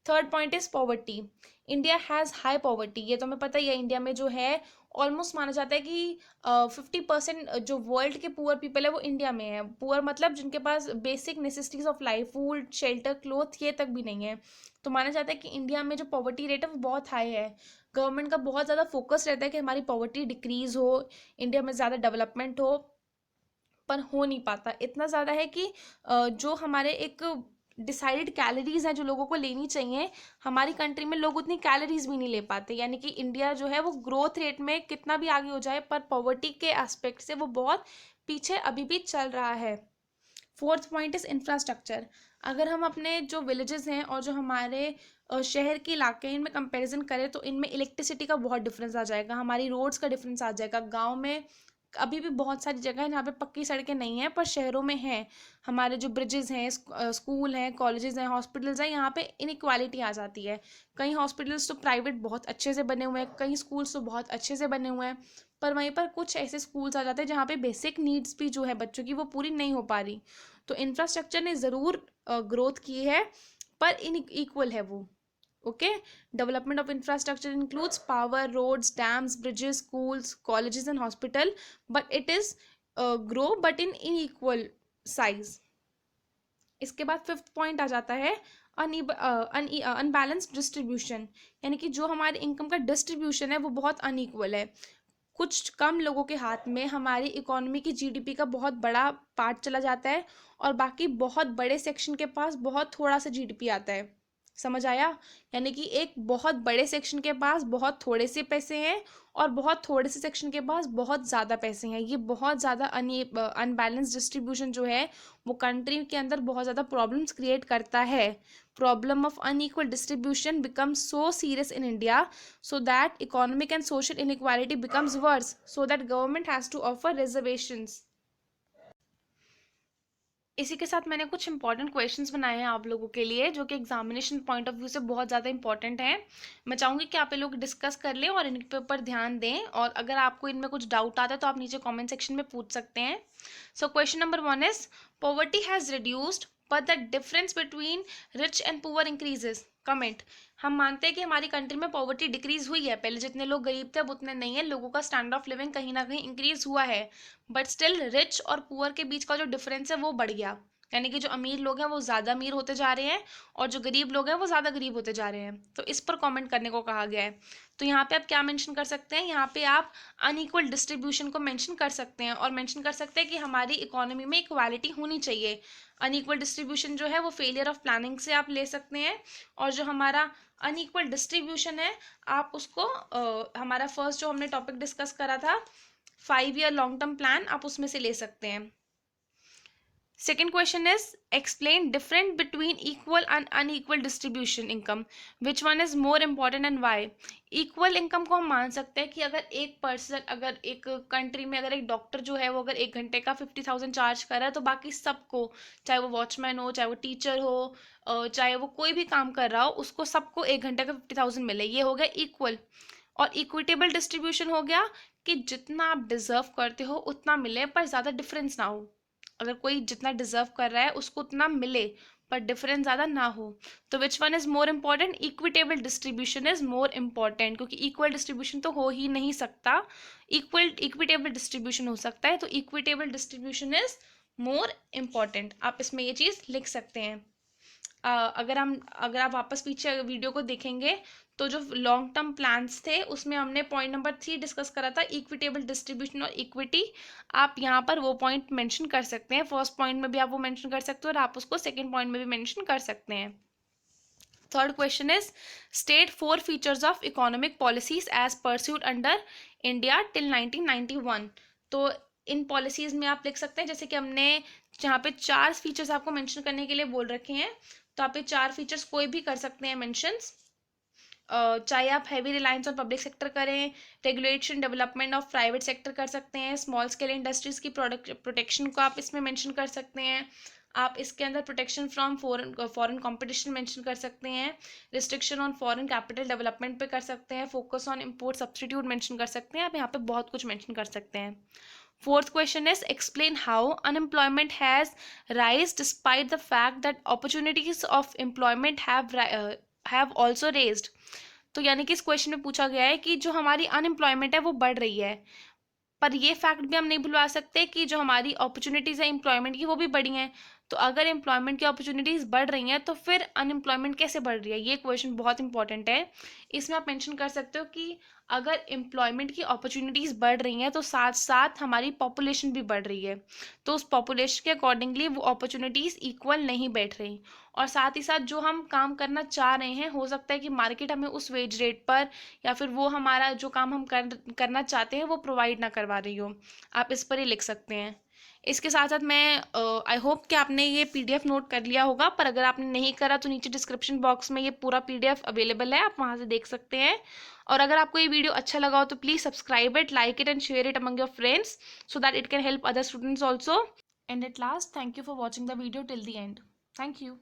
Speaker 1: Third point is poverty. India has high poverty. ये तो हमें पता ही है, इंडिया में जो है ऑलमोस्ट माना जाता है कि 50% जो वर्ल्ड के पुअर पीपल है वो इंडिया में है। पुअर मतलब जिनके पास basic necessities of life, food, shelter, cloth, ये तक भी नहीं है। तो माना जाता है कि इंडिया में जो पॉवर्टी रेट है वो बहुत हाई है। गवर्नमेंट का बहुत ज़्यादा फोकस रहता है कि हमारी पॉवर्टी डिक्रीज हो, इंडिया में ज़्यादा डेवलपमेंट हो, पर हो नहीं पाता। इतना ज़्यादा है कि जो हमारे एक डिसाइडेड कैलोरीज हैं जो लोगों को लेनी चाहिए, हमारी कंट्री में लोग उतनी कैलोरीज भी नहीं ले पाते। यानी कि इंडिया जो है वो ग्रोथ रेट में कितना भी आगे हो जाए, पर पॉवर्टी के एस्पेक्ट से वो बहुत पीछे अभी भी चल रहा है। Fourth point is infrastructure. अगर हम अपने जो विलेजेस हैं और जो हमारे शहर के इलाके हैं, इनमें कंपैरिजन करें तो इनमें इलेक्ट्रिसिटी का बहुत डिफरेंस आ जाएगा, हमारी रोड्स का डिफरेंस आ जाएगा। गांव में अभी भी बहुत सारी जगह है जहाँ पे पक्की सड़कें नहीं हैं, पर शहरों में हैं। हमारे जो ब्रिजेस हैं, स्कूल हैं, कॉलेजेस हैं, हॉस्पिटल्स हैं, यहाँ पे इनइक्वालिटी आ जाती है। कई हॉस्पिटल्स तो प्राइवेट बहुत अच्छे से बने हुए हैं, कई स्कूल्स तो बहुत अच्छे से बने हुए हैं, पर वहीं पर कुछ ऐसे स्कूल्स आ जाते हैं जहाँ पे बेसिक नीड्स भी जो है बच्चों की वो पूरी नहीं हो पा रही। तो इंफ्रास्ट्रक्चर ने ज़रूर ग्रोथ की है, पर इनइक्वल है वो। Okay, development of infrastructure includes power, roads, dams, bridges, schools, colleges and hospital, but it is grow but in equal size. इसके बाद फिफ्थ पॉइंट आ जाता है अनबैलेंस्ड डिस्ट्रीब्यूशन। यानी कि जो हमारे इनकम का डिस्ट्रीब्यूशन है वो बहुत अनइक्वल है। कुछ कम लोगों के हाथ में हमारी इकोनॉमी की जीडीपी का बहुत बड़ा पार्ट चला जाता है और बाकी बहुत बड़े सेक्शन के पास बहुत थोड़ा सा जीडीपी आता है। समझ आया? यानी कि एक बहुत बड़े सेक्शन के पास बहुत थोड़े से पैसे हैं और बहुत थोड़े से सेक्शन के पास बहुत ज़्यादा पैसे हैं। ये बहुत ज़्यादा अनबैलेंस डिस्ट्रीब्यूशन जो है वो कंट्री के अंदर बहुत ज़्यादा प्रॉब्लम्स क्रिएट करता है। Problem of unequal distribution becomes so serious in India so that economic and social inequality becomes worse so that government has to offer reservations। इसी के साथ मैंने कुछ इंपॉर्टेंट क्वेश्चंस बनाए हैं आप लोगों के लिए जो कि एग्जामिनेशन पॉइंट ऑफ व्यू से बहुत ज़्यादा इंपॉर्टेंट हैं। मैं चाहूँगी कि आप ये लोग डिस्कस कर लें और इनके ऊपर ध्यान दें, और अगर आपको इनमें कुछ डाउट आता है तो आप नीचे कमेंट सेक्शन में पूछ सकते हैं। So question number 1 is poverty has reduced but the difference between rich and poor increases. Comment. हम मानते हैं कि हमारी कंट्री में पॉवर्टी डिक्रीज हुई है, पहले जितने लोग गरीब थे अब उतने नहीं है, लोगों का स्टैंडर्ड ऑफ लिविंग कहीं ना कहीं इंक्रीज हुआ है, बट स्टिल रिच और पुअर के बीच का जो डिफरेंस है वो बढ़ गया। यानी कि जो अमीर लोग हैं वो ज़्यादा अमीर होते जा रहे हैं और जो गरीब लोग हैं वो ज़्यादा गरीब होते जा रहे हैं। तो इस पर कमेंट करने को कहा गया है। तो यहाँ पे आप क्या मेंशन कर सकते हैं? यहाँ पे आप अनइक्वल डिस्ट्रीब्यूशन को मेंशन कर सकते हैं और मेंशन कर सकते हैं कि हमारी इकोनॉमी में इक्वालिटी होनी चाहिए। अनइक्वल डिस्ट्रीब्यूशन जो है वो फेलियर ऑफ प्लानिंग से आप ले सकते हैं, और जो हमारा अनइक्वल डिस्ट्रीब्यूशन है आप उसको हमारा फर्स्ट जो हमने टॉपिक डिस्कस करा था 5 ईयर लॉन्ग टर्म प्लान, आप उसमें से ले सकते हैं। Second question is explain difference between equal and unequal distribution income. Which one is more important and why? Equal income को हम मान सकते हैं कि अगर एक पर्सन, अगर एक कंट्री में अगर एक डॉक्टर जो है वो अगर 1 घंटे का 50,000 चार्ज कर रहा है तो बाकी सबको, चाहे वो वॉचमैन हो, चाहे वो टीचर हो, चाहे वो कोई भी काम कर रहा हो, उसको सबको 1 घंटे का 50,000 मिले। ये हो गया इक्वल। और इक्विटेबल डिस्ट्रीब्यूशन हो गया कि जितना आप डिजर्व करते हो उतना मिले पर ज़्यादा डिफरेंस ना हो। अगर कोई जितना डिजर्व कर रहा है उसको उतना मिले पर डिफरेंस ज़्यादा ना हो। तो which one is more important? Equitable distribution is more important, क्योंकि इक्वल डिस्ट्रीब्यूशन तो हो ही नहीं सकता, इक्विटेबल डिस्ट्रीब्यूशन हो सकता है। तो equitable distribution is more important. आप इसमें ये चीज़ लिख सकते हैं। अगर आप वापस पीछे वीडियो को देखेंगे तो जो लॉन्ग टर्म प्लान्स थे उसमें हमने पॉइंट नंबर 3 डिस्कस करा था, इक्विटेबल डिस्ट्रीब्यूशन और इक्विटी। आप यहाँ पर वो पॉइंट मेंशन कर सकते हैं, फर्स्ट पॉइंट में भी आप वो मेंशन कर सकते हो और आप उसको सेकंड पॉइंट में भी मेंशन कर सकते हैं। Third question is state 4 features of economic policies as pursued under India till 1991। तो इन पॉलिसीज में आप लिख सकते हैं, जैसे कि हमने जहाँ पे 4 फीचर्स आपको मेंशन करने के लिए बोल रखे हैं, तो आप ये 4 फीचर्स कोई भी कर सकते हैं मेंशंस। चाहे आप heavy reliance on public sector करें, regulation development of private sector कर सकते हैं, स्मॉल स्केल इंडस्ट्रीज की प्रोटेक्शन को आप इसमें मेंशन कर सकते हैं। आप इसके अंदर protection from foreign competition mention कर सकते हैं, restriction on foreign capital development पे कर सकते हैं, focus on import substitute mention कर सकते हैं। आप यहाँ पे बहुत कुछ मेंशन कर सकते हैं। Fourth question is explain how unemployment has rise despite the fact that opportunities of employment have also raised। तो यानी कि इस क्वेश्चन में पूछा गया है कि जो हमारी अनएम्प्लॉयमेंट है वो बढ़ रही है, पर ये फैक्ट भी हम नहीं भुलवा सकते कि जो हमारी अपॉर्चुनिटीज़ है एम्प्लॉयमेंट की वो भी बढ़ी हैं। तो अगर एम्प्लॉयमेंट की अपॉर्चुनिटीज़ बढ़ रही हैं तो फिर अनएम्प्लॉयमेंट कैसे बढ़ रही है? ये क्वेश्चन बहुत इंपॉर्टेंट है। इसमें आप मेंशन कर सकते हो कि अगर एम्प्लॉयमेंट की अपॉर्चुनिटीज़ बढ़ रही हैं तो साथ साथ हमारी पॉपुलेशन भी बढ़ रही है, तो उस पॉपुलेशन के अकॉर्डिंगली वो अपॉर्चुनिटीज़ इक्वल नहीं बैठ रही, और साथ ही साथ जो हम काम करना चाह रहे हैं हो सकता है कि मार्केट हमें उस वेज रेट पर या फिर वो हमारा जो काम हम करना चाहते हैं वो प्रोवाइड ना करवा रही हो। आप इस पर ही लिख सकते हैं। इसके साथ साथ मैं आई होप कि आपने ये पीडीएफ नोट कर लिया होगा, पर अगर आपने नहीं करा तो नीचे डिस्क्रिप्शन बॉक्स में ये पूरा पीडीएफ अवेलेबल है, आप वहाँ से देख सकते हैं। और अगर आपको ये वीडियो अच्छा लगा हो तो please subscribe it, like it and share it among your friends so that it can help other students also. And at last, thank you for watching the video till the end. Thank you.